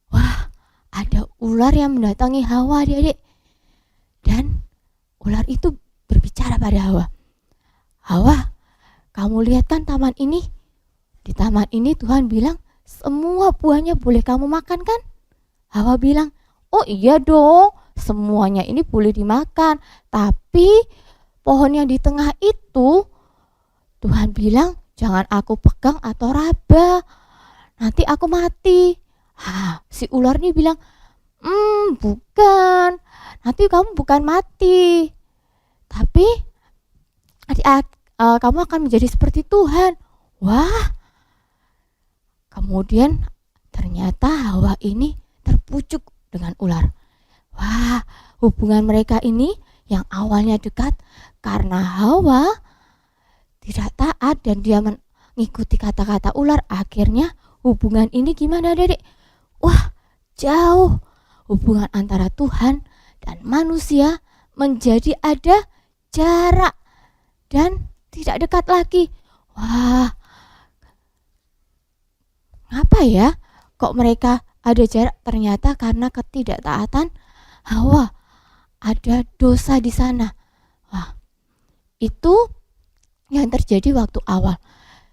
Wah, ada ular yang mendatangi Hawa, adik-adik. Dan ular itu berbicara pada Hawa. Hawa, kamu lihat kan taman ini? Di taman ini Tuhan bilang semua buahnya boleh kamu makan kan? Hawa bilang, oh iya dong, semuanya ini boleh dimakan. Tapi pohon yang di tengah itu Tuhan bilang jangan aku pegang atau raba, nanti aku mati. Si ular ini bilang, Bukan. Nanti kamu bukan mati. Tapi kamu akan menjadi seperti Tuhan. Wah. Kemudian ternyata Hawa ini terpucuk dengan ular. Wah, hubungan mereka ini yang awalnya dekat karena Hawa tidak taat dan dia mengikuti kata-kata ular. Akhirnya hubungan ini gimana, Dedek? Wah, jauh. Hubungan antara Tuhan dan manusia menjadi ada jarak dan tidak dekat lagi. Wah, apa ya? Kok mereka ada jarak? Ternyata karena ketidaktaatan Hawa. Ada dosa di sana. Wah, itu yang terjadi waktu awal.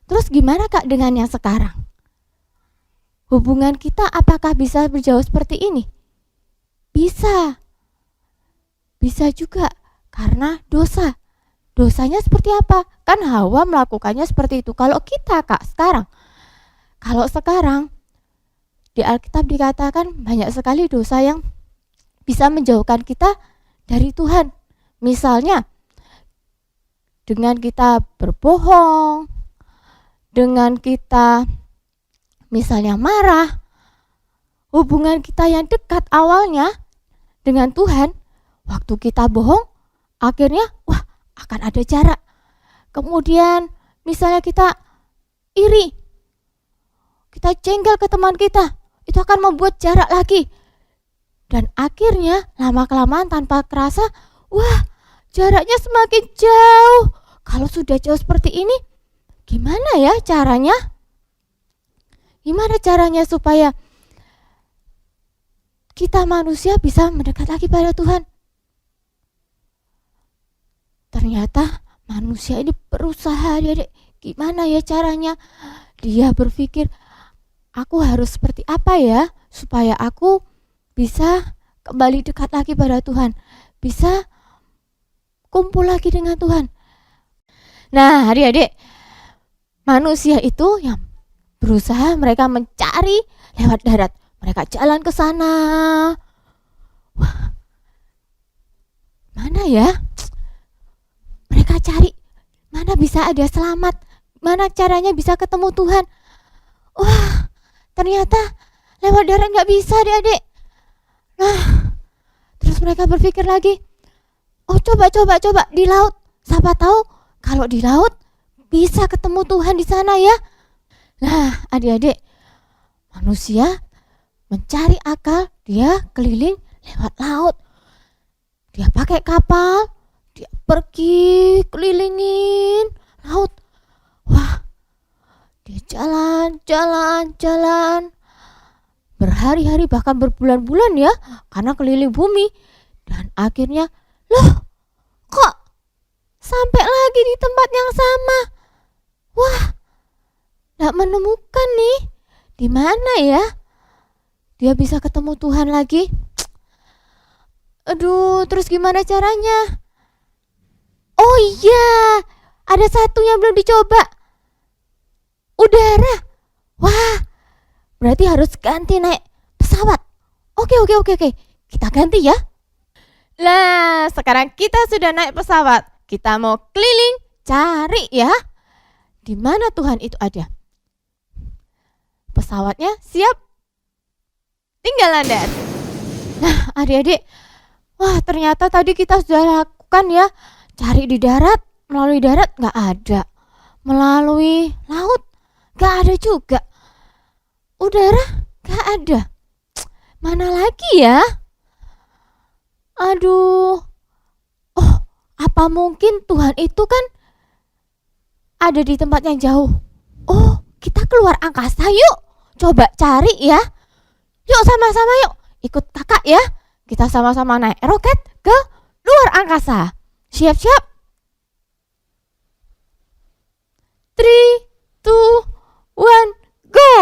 Terus gimana Kak dengan yang sekarang? Hubungan kita apakah bisa berjauh seperti ini? Bisa. Bisa juga karena dosa. Dosanya seperti apa? Kan Hawa melakukannya seperti itu. Kalau kita Kak sekarang di Alkitab dikatakan banyak sekali dosa yang bisa menjauhkan kita dari Tuhan. Misalnya dengan kita berbohong, dengan kita misalnya marah, hubungan kita yang dekat awalnya dengan Tuhan, waktu kita bohong, akhirnya akan ada jarak. Kemudian misalnya kita iri, kita jengkel ke teman kita, itu akan membuat jarak lagi. Dan akhirnya lama-kelamaan tanpa kerasa, jaraknya semakin jauh. Kalau sudah jauh seperti ini, gimana ya caranya? Gimana caranya supaya kita manusia bisa mendekat lagi pada Tuhan? Ternyata manusia ini berusaha, gimana ya caranya? Dia berpikir, aku harus seperti apa ya supaya aku bisa kembali dekat lagi pada Tuhan, bisa kumpul lagi dengan Tuhan. Nah, adik-adik, manusia itu yang berusaha, mereka mencari lewat darat. Mereka jalan ke sana. Mana ya? Mereka cari mana bisa ada selamat, mana caranya bisa ketemu Tuhan. Ternyata lewat darat nggak bisa, adik-adik. Nah, terus mereka berpikir lagi, coba di laut. Siapa tahu kalau di laut bisa ketemu Tuhan di sana ya. Nah, adik-adik, manusia mencari akal, dia keliling lewat laut. Dia pakai kapal, dia pergi kelilingin laut. Dia jalan berhari-hari bahkan berbulan-bulan ya, karena keliling bumi. Dan akhirnya kok sampai lagi di tempat yang sama. Nggak menemukan nih, di mana ya dia bisa ketemu Tuhan lagi. Aduh, terus gimana caranya? Oh iya, ada satu yang belum dicoba. Udara. Berarti harus ganti naik pesawat. Oke. Kita ganti ya. Lah, sekarang kita sudah naik pesawat. Kita mau keliling cari ya, di mana Tuhan itu ada. Pesawatnya siap, tinggal landas. Nah, adik-adik, ternyata tadi kita sudah lakukan ya, cari di darat, melalui darat nggak ada, melalui laut nggak ada juga, udara nggak ada. Mana lagi ya? Aduh, apa mungkin Tuhan itu kan ada di tempat yang jauh? Kita keluar angkasa yuk, coba cari ya. Yuk sama-sama yuk, ikut kakak ya. Kita sama-sama naik roket ke luar angkasa. Siap-siap. 3, 2, 1, go.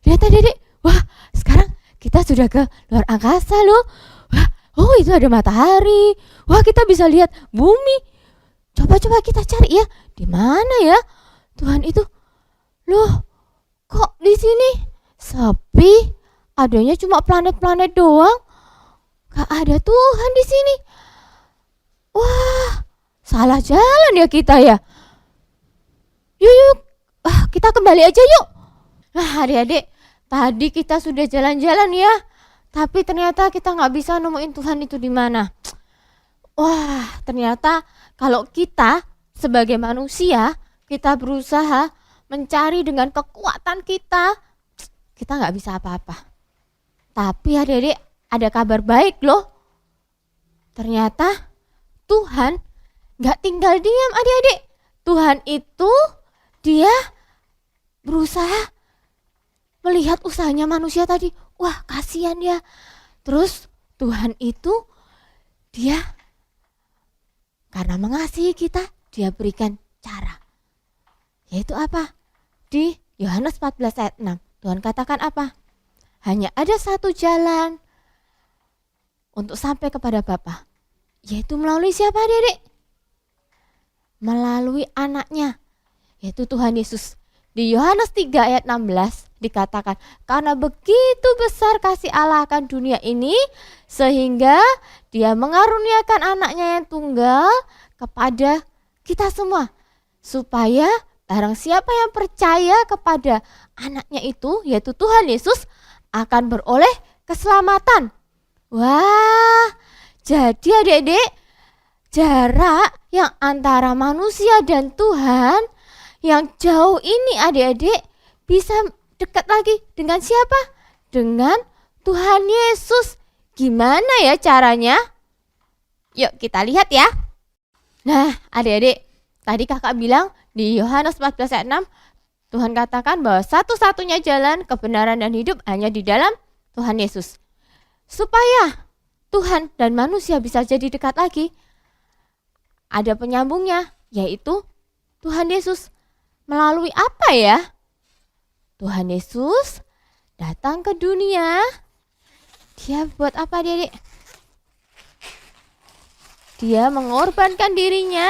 Lihat adik-adik. Sekarang kita sudah ke luar angkasa loh. Itu ada matahari. Kita bisa lihat bumi. Coba kita cari ya. Di mana ya Tuhan itu? Loh, kok di sini sepi? adanya cuma planet-planet doang. Gak ada Tuhan di sini. Wah, salah jalan ya kita ya. Yuk, kita kembali aja yuk. Nah adik-adik, tadi kita sudah jalan-jalan ya, tapi ternyata kita nggak bisa nemuin Tuhan itu di mana. Wah, ternyata kalau kita sebagai manusia, kita berusaha mencari dengan kekuatan kita nggak bisa apa-apa. Tapi adik-adik, ada kabar baik loh. Ternyata Tuhan nggak tinggal diam adik-adik. Tuhan itu dia berusaha melihat usahanya manusia tadi. Wah, kasihan ya. Terus Tuhan itu dia karena mengasihi kita, dia berikan cara. Yaitu apa? Di Yohanes 14 ayat 6. Tuhan katakan apa? Hanya ada satu jalan untuk sampai kepada Bapa. Yaitu melalui siapa adik-adik? Melalui anaknya, yaitu Tuhan Yesus. Di Yohanes 3 ayat 16 dikatakan, karena begitu besar kasih Allah akan dunia ini, sehingga dia mengaruniakan anaknya yang tunggal kepada kita semua, supaya barang siapa yang percaya kepada anaknya itu, yaitu Tuhan Yesus, akan beroleh keselamatan. Wah, jadi adik-adik, jarak yang antara manusia dan Tuhan yang jauh ini adik-adik bisa dekat lagi dengan siapa? Dengan Tuhan Yesus. Gimana ya caranya? Yuk kita lihat ya. Nah adik-adik, tadi kakak bilang di Yohanes 14 ayat 6, Tuhan katakan bahwa satu-satunya jalan kebenaran dan hidup hanya di dalam Tuhan Yesus. Supaya Tuhan dan manusia bisa jadi dekat lagi, ada penyambungnya, yaitu Tuhan Yesus. Melalui apa ya? Tuhan Yesus datang ke dunia. Dia buat apa adik-adik? Dia mengorbankan dirinya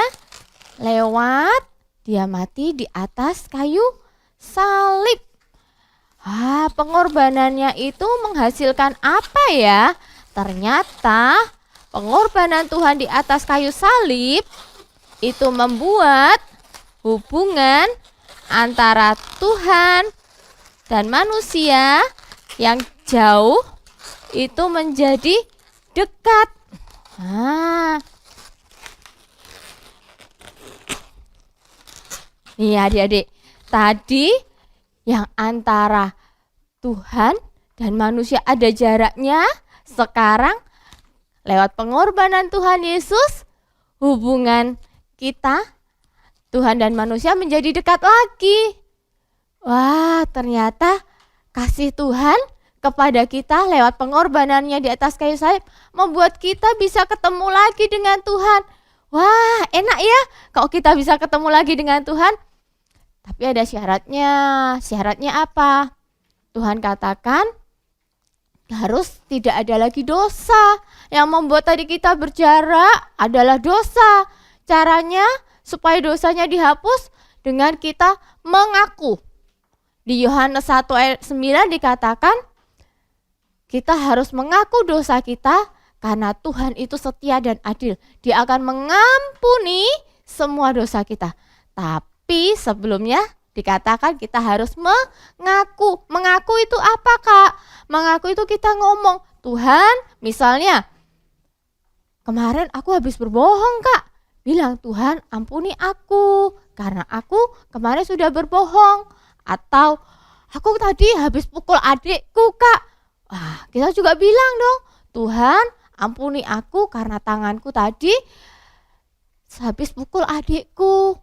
lewat dia mati di atas kayu salib. Pengorbanannya itu menghasilkan apa ya? Ternyata pengorbanan Tuhan di atas kayu salib itu membuat hubungan antara Tuhan dan manusia yang jauh itu menjadi dekat. Nih adik-adik, tadi yang antara Tuhan dan manusia ada jaraknya, sekarang lewat pengorbanan Tuhan Yesus, hubungan kita Tuhan dan manusia menjadi dekat lagi. Wah, ternyata kasih Tuhan kepada kita lewat pengorbanannya di atas kayu salib membuat kita bisa ketemu lagi dengan Tuhan. Wah, enak ya kalau kita bisa ketemu lagi dengan Tuhan. Tapi ada syaratnya. Syaratnya apa? Tuhan katakan harus tidak ada lagi dosa. Yang membuat tadi kita berjarak adalah dosa. Caranya supaya dosanya dihapus dengan kita mengaku. Di Yohanes 1 ayat 9 dikatakan kita harus mengaku dosa kita karena Tuhan itu setia dan adil. Dia akan mengampuni semua dosa kita. Tapi sebelumnya dikatakan kita harus mengaku. Mengaku itu apa Kak? Mengaku itu kita ngomong, Tuhan misalnya kemarin aku habis berbohong Kak. Bilang Tuhan ampuni aku karena aku kemarin sudah berbohong. Atau aku tadi habis pukul adikku Kak. Kita juga bilang dong, Tuhan ampuni aku karena tanganku tadi habis pukul adikku.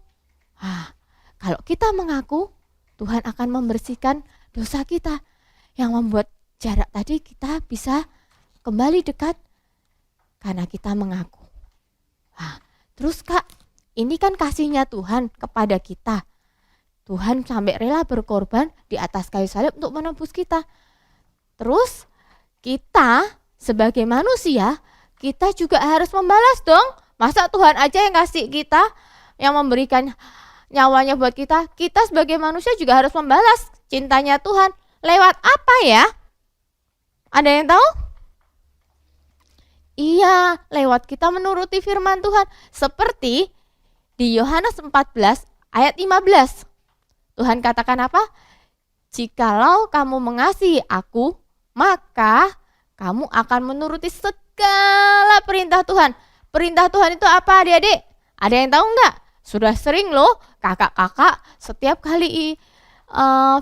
Kalau kita mengaku, Tuhan akan membersihkan dosa kita yang membuat jarak tadi kita bisa kembali dekat karena kita mengaku. Terus Kak, ini kan kasihnya Tuhan kepada kita. Tuhan sampai rela berkorban di atas kayu salib untuk menebus kita. Terus kita sebagai manusia, kita juga harus membalas dong. Masa Tuhan aja yang kasih kita, yang memberikan nyawanya buat kita. Kita sebagai manusia juga harus membalas cintanya Tuhan. Lewat apa ya? Ada yang tahu? Iya, lewat kita menuruti firman Tuhan. Seperti di Yohanes 14 ayat 15. Tuhan katakan apa? Jikalau kamu mengasihi aku, maka kamu akan menuruti segala perintah Tuhan. Perintah Tuhan itu apa, adik-adik? Ada yang tahu enggak? Sudah sering loh kakak-kakak setiap kali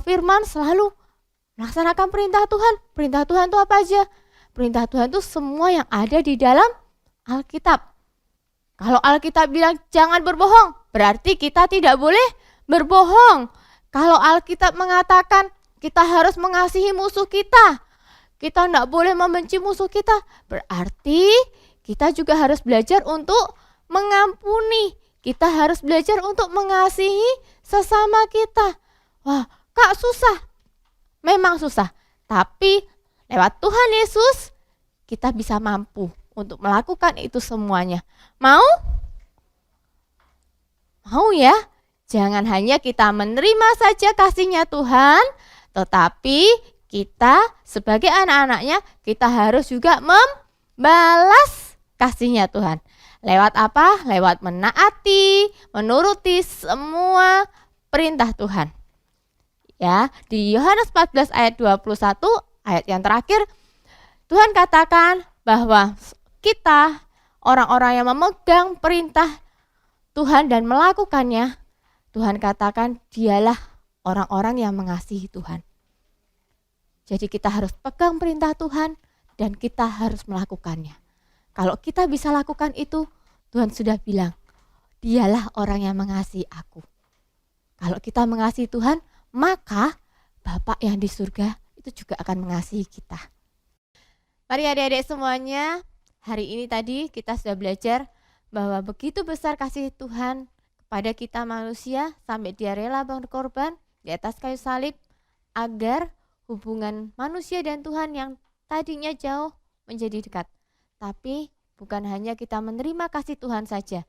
firman selalu melaksanakan perintah Tuhan. Perintah Tuhan itu apa aja? Perintah Tuhan itu semua yang ada di dalam Alkitab. Kalau Alkitab bilang jangan berbohong, berarti kita tidak boleh berbohong. Kalau Alkitab mengatakan kita harus mengasihi musuh kita tidak boleh membenci musuh kita, berarti kita juga harus belajar untuk mengampuni. Kita harus belajar untuk mengasihi sesama kita. Wah, Kak, susah. Memang susah, tapi lewat Tuhan Yesus kita bisa mampu untuk melakukan itu semuanya. Mau? Mau ya? Jangan hanya kita menerima saja kasih-Nya Tuhan, tetapi kita sebagai anak-anaknya kita harus juga membalas kasih-Nya Tuhan. Lewat apa? Lewat menaati, menuruti semua perintah Tuhan. Ya, di Yohanes 14 ayat 21, ayat yang terakhir, Tuhan katakan bahwa kita orang-orang yang memegang perintah Tuhan dan melakukannya, Tuhan katakan dialah orang-orang yang mengasihi Tuhan. Jadi kita harus pegang perintah Tuhan dan kita harus melakukannya. Kalau kita bisa lakukan itu, Tuhan sudah bilang, dialah orang yang mengasihi aku. Kalau kita mengasihi Tuhan, maka Bapa yang di surga itu juga akan mengasihi kita. Mari adik-adik semuanya, hari ini tadi kita sudah belajar bahwa begitu besar kasih Tuhan kepada kita manusia sampai Dia rela berkorban di atas kayu salib agar hubungan manusia dan Tuhan yang tadinya jauh menjadi dekat. Tapi bukan hanya kita menerima kasih Tuhan saja,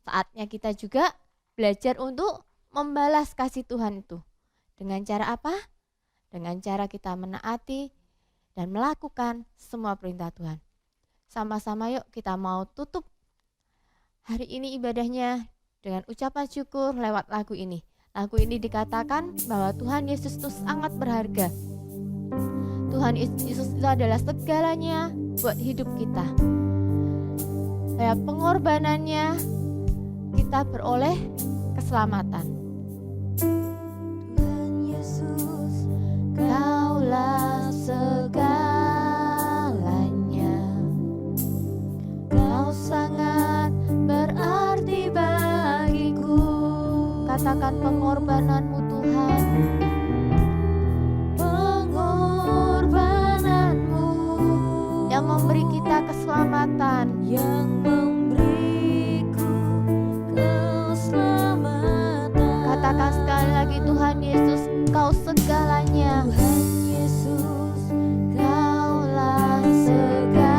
saatnya kita juga belajar untuk membalas kasih Tuhan itu. Dengan cara apa? Dengan cara kita menaati dan melakukan semua perintah Tuhan. Sama-sama yuk kita mau tutup hari ini ibadahnya dengan ucapan syukur lewat lagu ini. Lagu ini dikatakan bahwa Tuhan Yesus itu sangat berharga. Tuhan Yesus itu adalah segalanya buat hidup kita. Lewat pengorbanannya kita beroleh keselamatan. Kaulah segalanya, Kau sangat berarti bagiku. Katakan pengorbananmu Tuhan, pengorbananmu yang memberi kita keselamatan, yang memberiku keselamatan. Katakan sekali lagi, Tuhan Yesus, Kau segalanya. Tuhan Yesus, Kaulah segalanya.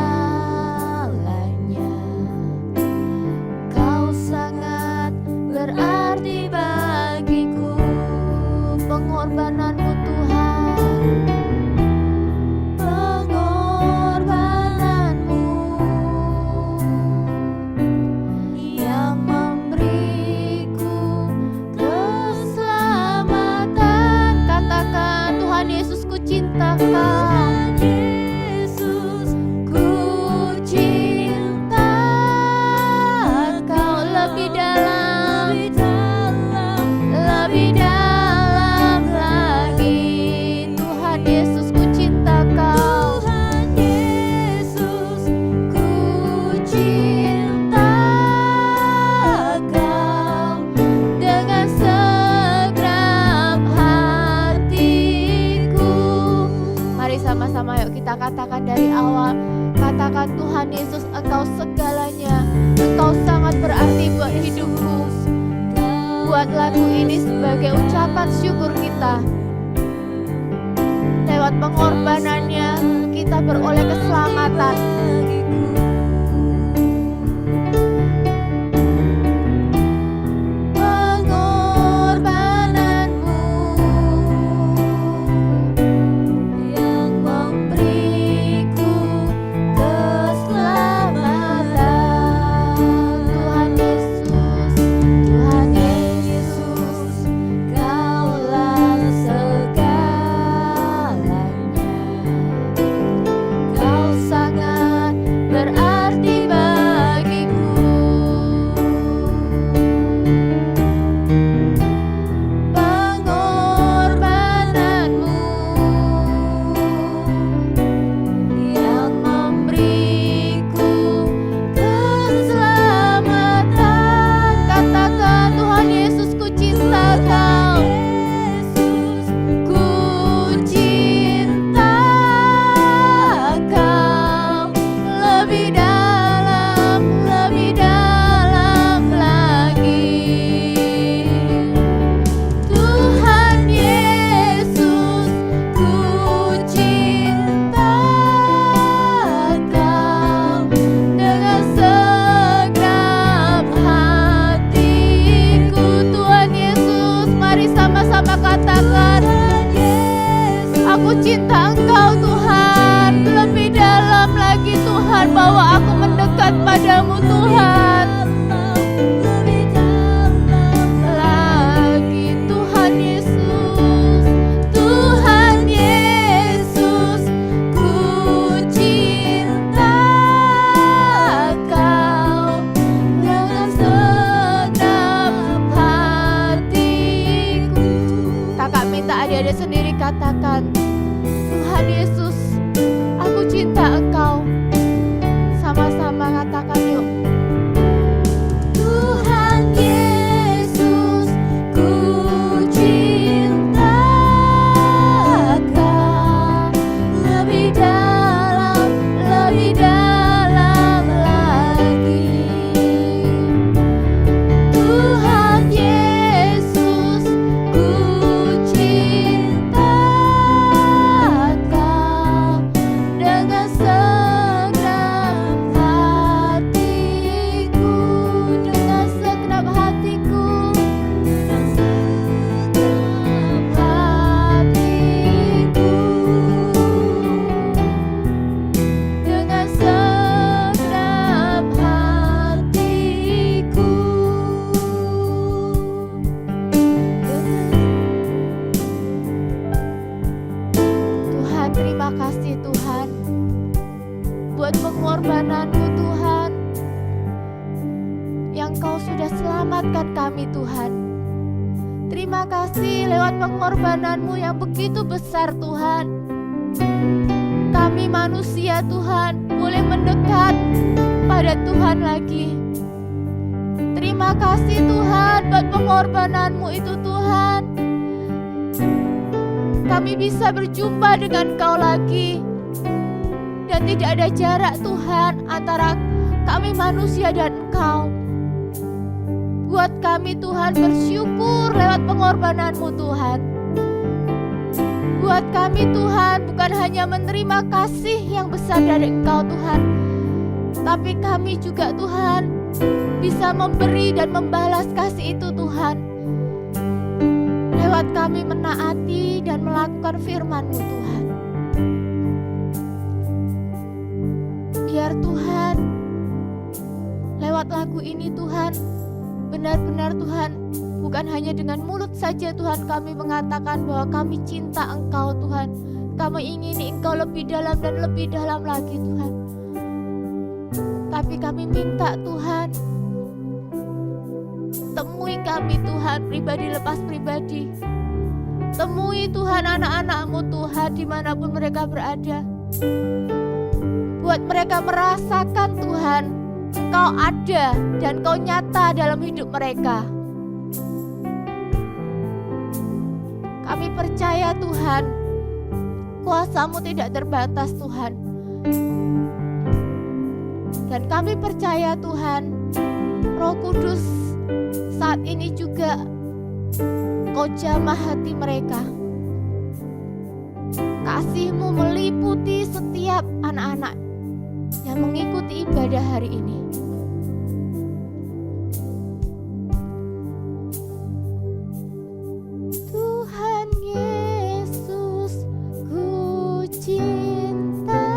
Kau sangat berarti bagiku. Pengorbananmu Tuhan, pengorbananmu yang memberiku keselamatan. Katakan, Tuhan Yesus, ku cinta Kau. Yesus, ku cinta Kau lebih dalam, lebih dalam lagi. Tuhan Yesus, ku cinta Kau. Tuhan Yesus, ku cinta Kau dengan segenap hatiku. Mari sama-sama yuk kita katakan dari awal. Katakan, Tuhan Yesus, Engkau segalanya. Engkau sangat berarti buat hidupku. Buat lagu ini sebagai ucapan syukur kita. Lewat pengorbanannya kita beroleh keselamatan. Pengorbananmu yang memberiku sama-sama katakan, aku cinta Engkau Tuhan. Lebih dalam lagi Tuhan, bahwa aku mendekat padamu Tuhan. Lagi Tuhan Yesus, Tuhan Yesus, ku cinta Kau dengan segenap hatiku. Kakak minta adik-adik sendiri katakan, Tuhan Yesus, aku cinta Engkau. Sama-sama katakan yuk. Tuhan Yesus, ku cinta Kau lebih dalam lagi. Tuhan Yesus, ku cinta Kau dengan segenap hatiku, dengan segenap hatiku, dengan segenap hatiku. Tuhan, terima kasih Tuhan buat pengorbananmu Tuhan, yang Kau sudah selamatkan kami Tuhan. Terima kasih lewat pengorbananmu yang begitu besar Tuhan, kami manusia Tuhan boleh mendekat pada Tuhan lagi. Terima kasih Tuhan buat pengorbananmu itu Tuhan, kami bisa berjumpa dengan Kau lagi. Dan tidak ada jarak Tuhan antara kami manusia dan Engkau. Buat kami Tuhan bersyukur lewat pengorbananmu Tuhan. Buat kami Tuhan bukan hanya menerima kasih yang besar dari Engkau Tuhan, tapi kami juga Tuhan bisa memberi dan membalas kasih itu Tuhan, lewat kami menaati dan melakukan firman-Mu Tuhan. Biar Tuhan lewat lagu ini Tuhan, benar-benar Tuhan, bukan hanya dengan mulut saja Tuhan kami mengatakan bahwa kami cinta Engkau Tuhan, kami ingini Engkau lebih dalam dan lebih dalam lagi Tuhan. Tapi kami minta Tuhan, temui kami Tuhan pribadi lepas pribadi. Temui Tuhan anak-anak-Mu Tuhan dimanapun mereka berada. Buat mereka merasakan Tuhan, Engkau ada dan Engkau nyata dalam hidup mereka. Kami percaya Tuhan, kuasa-Mu tidak terbatas Tuhan. Dan kami percaya Tuhan, Roh Kudus saat ini juga Kau jamah hati mereka. Kasih-Mu meliputi setiap anak-anak yang mengikuti ibadah hari ini. Tuhan Yesus, ku cinta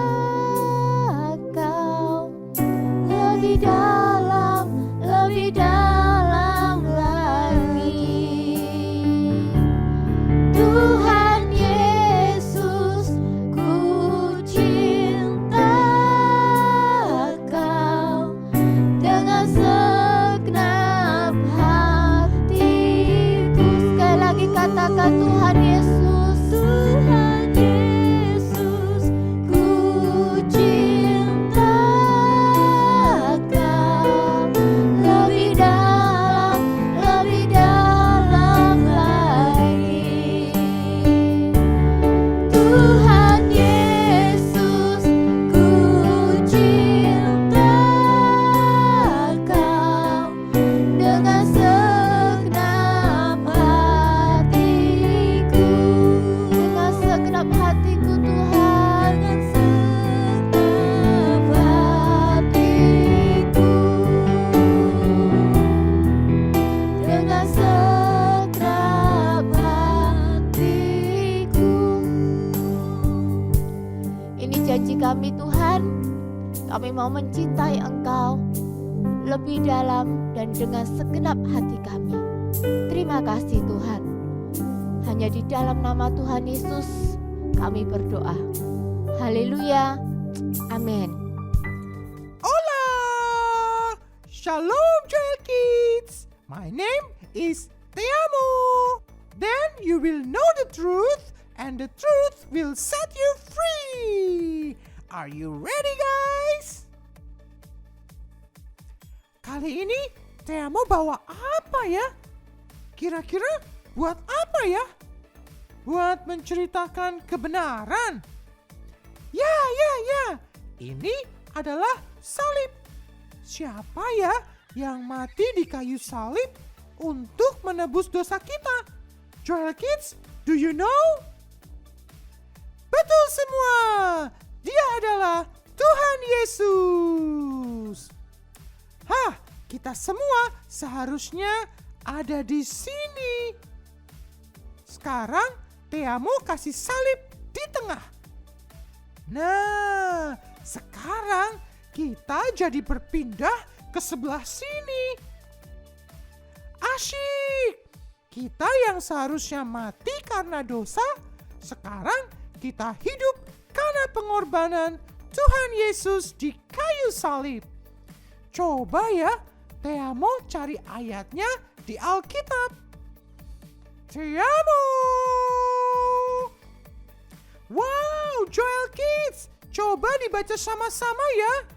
Kau lebih dalam lagi. Tuhan Yesus, ku cinta Kau kami Tuhan, kami mau mencintai Engkau lebih dalam dan dengan segenap hati kami. Terima kasih Tuhan. Hanya di dalam nama Tuhan Yesus kami berdoa. Haleluya. Amin. Hola! Shalom, Joel Kids! My name is Te Amo. Then you will know the truth, and the truth will set you free. Are you ready, guys? Kali ini Te Amo bawa apa ya? Kira-kira buat apa ya? Buat menceritakan kebenaran. Ya. Ini adalah salib. Siapa ya yang mati di kayu salib untuk menebus dosa kita? Joel Kids, do you know? Betul semua. Dia adalah Tuhan Yesus. Kita semua seharusnya ada di sini. Sekarang Te Amo kasih salib di tengah. Nah, sekarang kita jadi berpindah ke sebelah sini. Asyik. Kita yang seharusnya mati karena dosa, sekarang kita hidup karena pengorbanan Tuhan Yesus di kayu salib. Coba ya, Te Amo cari ayatnya di Alkitab. Te Amo! Wow, Joel Kids, coba dibaca sama-sama ya.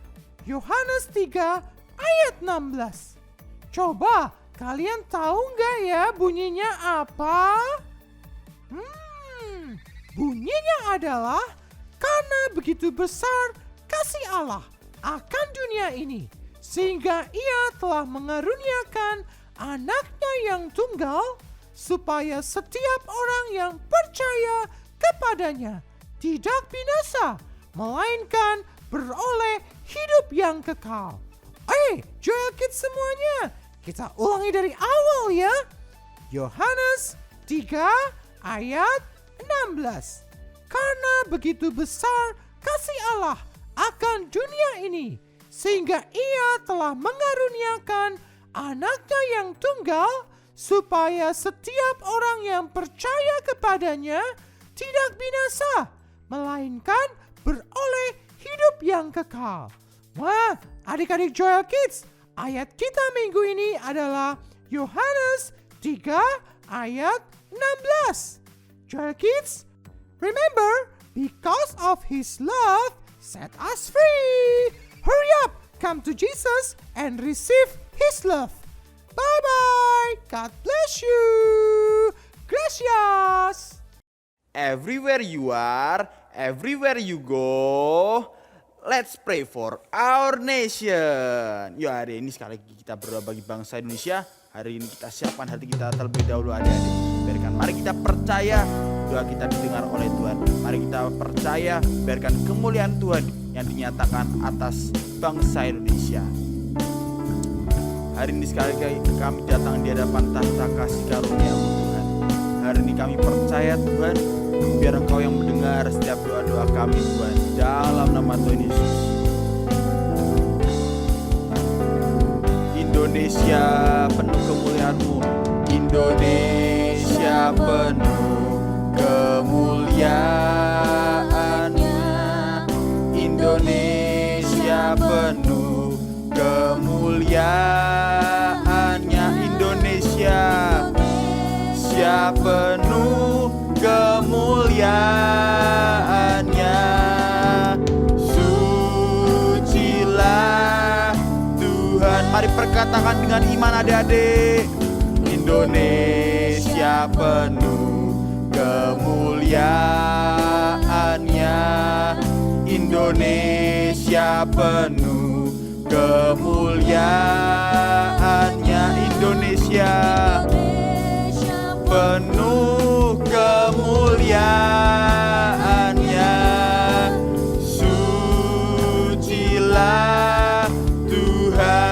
Yohanes 3 ayat 16. Coba, kalian tahu nggak ya bunyinya apa? Bunyinya adalah, karena begitu besar kasih Allah akan dunia ini, sehingga Ia telah mengaruniakan anaknya yang tunggal, supaya setiap orang yang percaya kepadanya tidak binasa, melainkan beroleh hidup yang kekal. Joel Kids semuanya, kita ulangi dari awal ya. Yohanes 3 ayat 16. Karena begitu besar kasih Allah akan dunia ini, sehingga Ia telah mengaruniakan anaknya yang tunggal, supaya setiap orang yang percaya kepadanya tidak binasa, melainkan beroleh hidup yang kekal. Wah, adik-adik Joel Kids, ayat kita minggu ini adalah Yohanes 3 ayat 16. Joel Kids, remember, because of His love set us free. Hurry up, come to Jesus and receive His love. Bye-bye. God bless you. Gracias. Everywhere you are, everywhere you go, let's pray for our nation. Yuk, hari ini sekali lagi kita berdoa bagi bangsa Indonesia. Hari ini kita siapkan hati kita terlebih dahulu, adik-adik. Biarkan mari kita percaya doa kita didengar oleh Tuhan. Mari kita percaya, biarkan kemuliaan Tuhan yang dinyatakan atas bangsa Indonesia. Hari ini sekali lagi kami datang di hadapan tahta kasih karunia Tuhan. Hari ini kami percaya Tuhan, biar Engkau yang mendengar setiap doa-doa kami Tuhan, dalam nama Tuhan Yesus. Indonesia penuh kemuliaan-Mu, Indonesia penuh kemuliaan-Nya, Indonesia penuh kemuliaan-Nya, Indonesia penuh kemuliaan-Nya. Sucilah Tuhan. Mari perkatakan dengan iman adik-adik. Indonesia penuh kemuliaan-Nya, Indonesia penuh kemuliaan-Nya, Indonesia penuh kemuliaan-Nya. Sucilah Tuhan.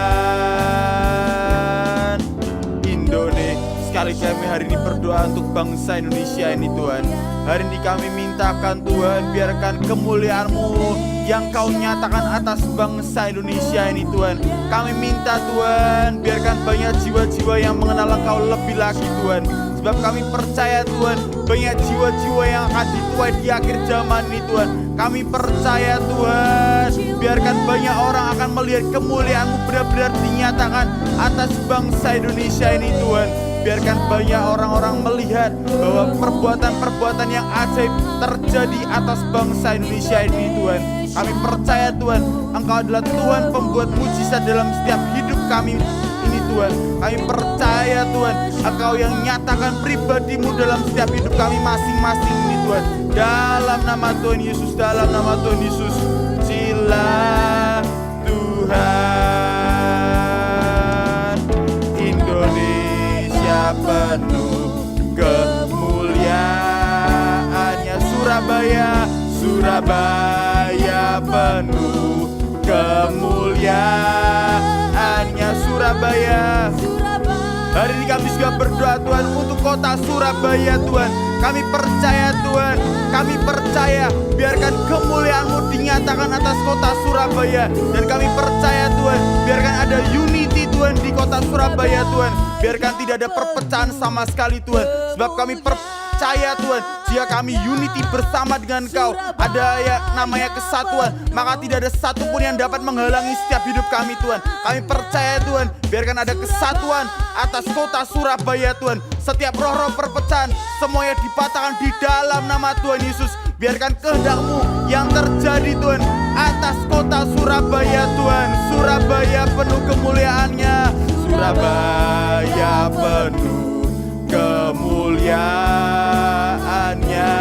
Indonesia. Sekali kami hari ini berdoa untuk bangsa Indonesia ini Tuhan. Hari ini kami mintakan Tuhan, biarkan kemuliaan-Mu yang Kau nyatakan atas bangsa Indonesia ini Tuhan. Kami minta Tuhan, biarkan banyak jiwa-jiwa yang mengenal Engkau lebih lagi Tuhan. Sebab kami percaya Tuhan, banyak jiwa-jiwa yang akan dituai di akhir zaman ini Tuhan. Kami percaya Tuhan, biarkan banyak orang akan melihat kemuliaan-Mu benar-benar dinyatakan atas bangsa Indonesia ini Tuhan. Biarkan banyak orang-orang melihat bahwa perbuatan-perbuatan yang ajaib terjadi atas bangsa Indonesia ini Tuhan. Kami percaya Tuhan, Engkau adalah Tuhan pembuat mujizat dalam setiap hidup kami ini Tuhan. Kami percaya Tuhan, Engkau yang nyatakan pribadi-Mu dalam setiap hidup kami masing-masing ini Tuhan. Dalam nama Tuhan Yesus, dalam nama Tuhan Yesus, sila Tuhan. Indonesia penuh kemuliaannya. Surabaya penuh kemuliaannya. Surabaya. Hari ini kami juga berdoa Tuhan untuk kota Surabaya Tuhan. Kami percaya Tuhan, kami percaya biarkan kemuliaan-Mu dinyatakan atas kota Surabaya. Dan kami percaya Tuhan, biarkan ada unity Tuhan di kota Surabaya Tuhan. Biarkan tidak ada perpecahan sama sekali Tuhan. Sebab kami percaya Tuhan, jika kami unity bersama dengan Engkau, ada ya namanya kesatuan, maka tidak ada satupun yang dapat menghalangi setiap hidup kami Tuhan. Kami percaya Tuhan, biarkan ada kesatuan atas kota Surabaya Tuhan. Setiap roh-roh perpecahan semuanya dipatahkan di dalam nama Tuhan Yesus. Biarkan kehendak-Mu yang terjadi Tuhan atas kota Surabaya Tuhan. Surabaya penuh kemuliaannya. Surabaya penuh kemuliaannya.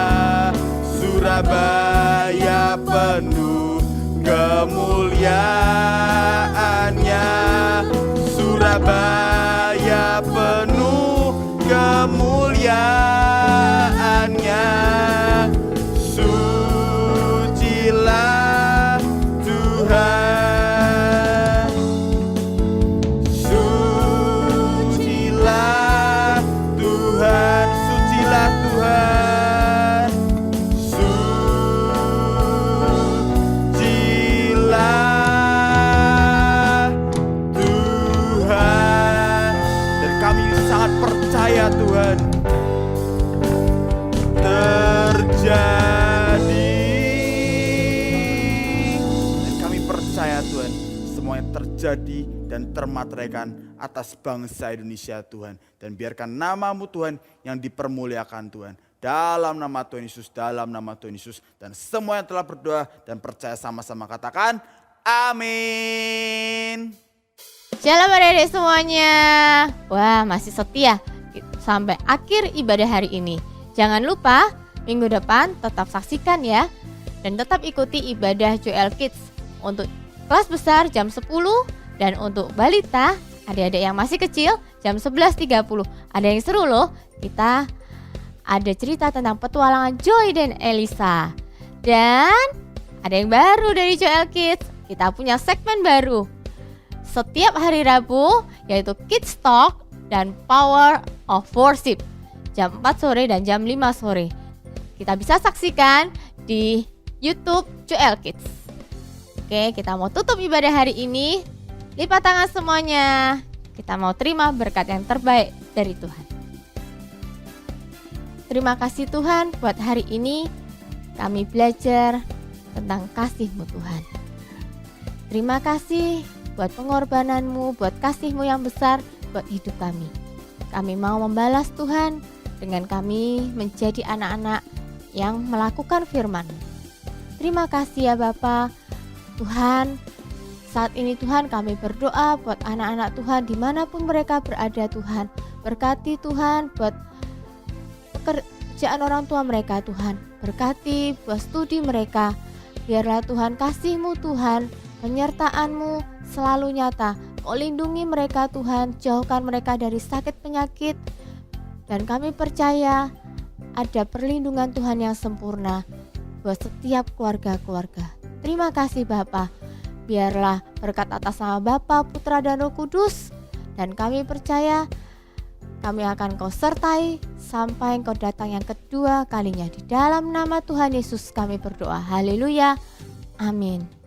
Surabaya penuh kemuliaannya. Surabaya penuh kemuliaannya. Sucilah Tuhan. Sucilah Tuhan. Sucilah Tuhan. Sucilah Tuhan. Dan kami sangat percaya Tuhan, terjadi. Dan kami percaya Tuhan, semuanya terjadi dan termateraikan atas bangsa Indonesia Tuhan. Dan biarkan nama-Mu Tuhan yang dipermuliakan Tuhan. Dalam nama Tuhan Yesus, dalam nama Tuhan Yesus. Dan semua yang telah berdoa dan percaya sama-sama katakan amin. Shalom adik-adik semuanya. Wah, masih setia sampai akhir ibadah hari ini. Jangan lupa minggu depan tetap saksikan ya. Dan tetap ikuti ibadah Joel Kids untuk kelas besar jam 10. Dan untuk balita, adik-adik yang masih kecil jam 11.30. Ada yang seru loh, kita ada cerita tentang petualangan Joy dan Elisa. Dan ada yang baru dari Joel Kids, kita punya segmen baru setiap hari Rabu, yaitu Kids Talk dan Power of Worship jam 4 sore dan jam 5 sore. Kita bisa saksikan di YouTube Joel Kids. Oke, kita mau tutup ibadah hari ini. Lipat tangan semuanya. Kita mau terima berkat yang terbaik dari Tuhan. Terima kasih Tuhan buat hari ini kami belajar tentang kasih-Mu Tuhan. Terima kasih buat pengorbanan-Mu, buat kasih-Mu yang besar buat hidup kami. Kami mau membalas Tuhan dengan kami menjadi anak-anak yang melakukan firman-Mu. Terima kasih ya Bapa. Tuhan, saat ini Tuhan kami berdoa buat anak-anak Tuhan dimanapun mereka berada Tuhan. Berkati Tuhan buat pekerjaan orang tua mereka Tuhan. Berkati buat studi mereka. Biarlah Tuhan kasih-Mu Tuhan, penyertaan-Mu selalu nyata. Kau lindungi mereka Tuhan, jauhkan mereka dari sakit penyakit. Dan kami percaya ada perlindungan Tuhan yang sempurna buat setiap keluarga-keluarga. Terima kasih Bapa. Biarlah berkat atas nama Bapa, Putra dan Roh Kudus. Dan kami percaya kami akan Kau sertai sampai Kau datang yang kedua kalinya. Di dalam nama Tuhan Yesus kami berdoa. Haleluya. Amin.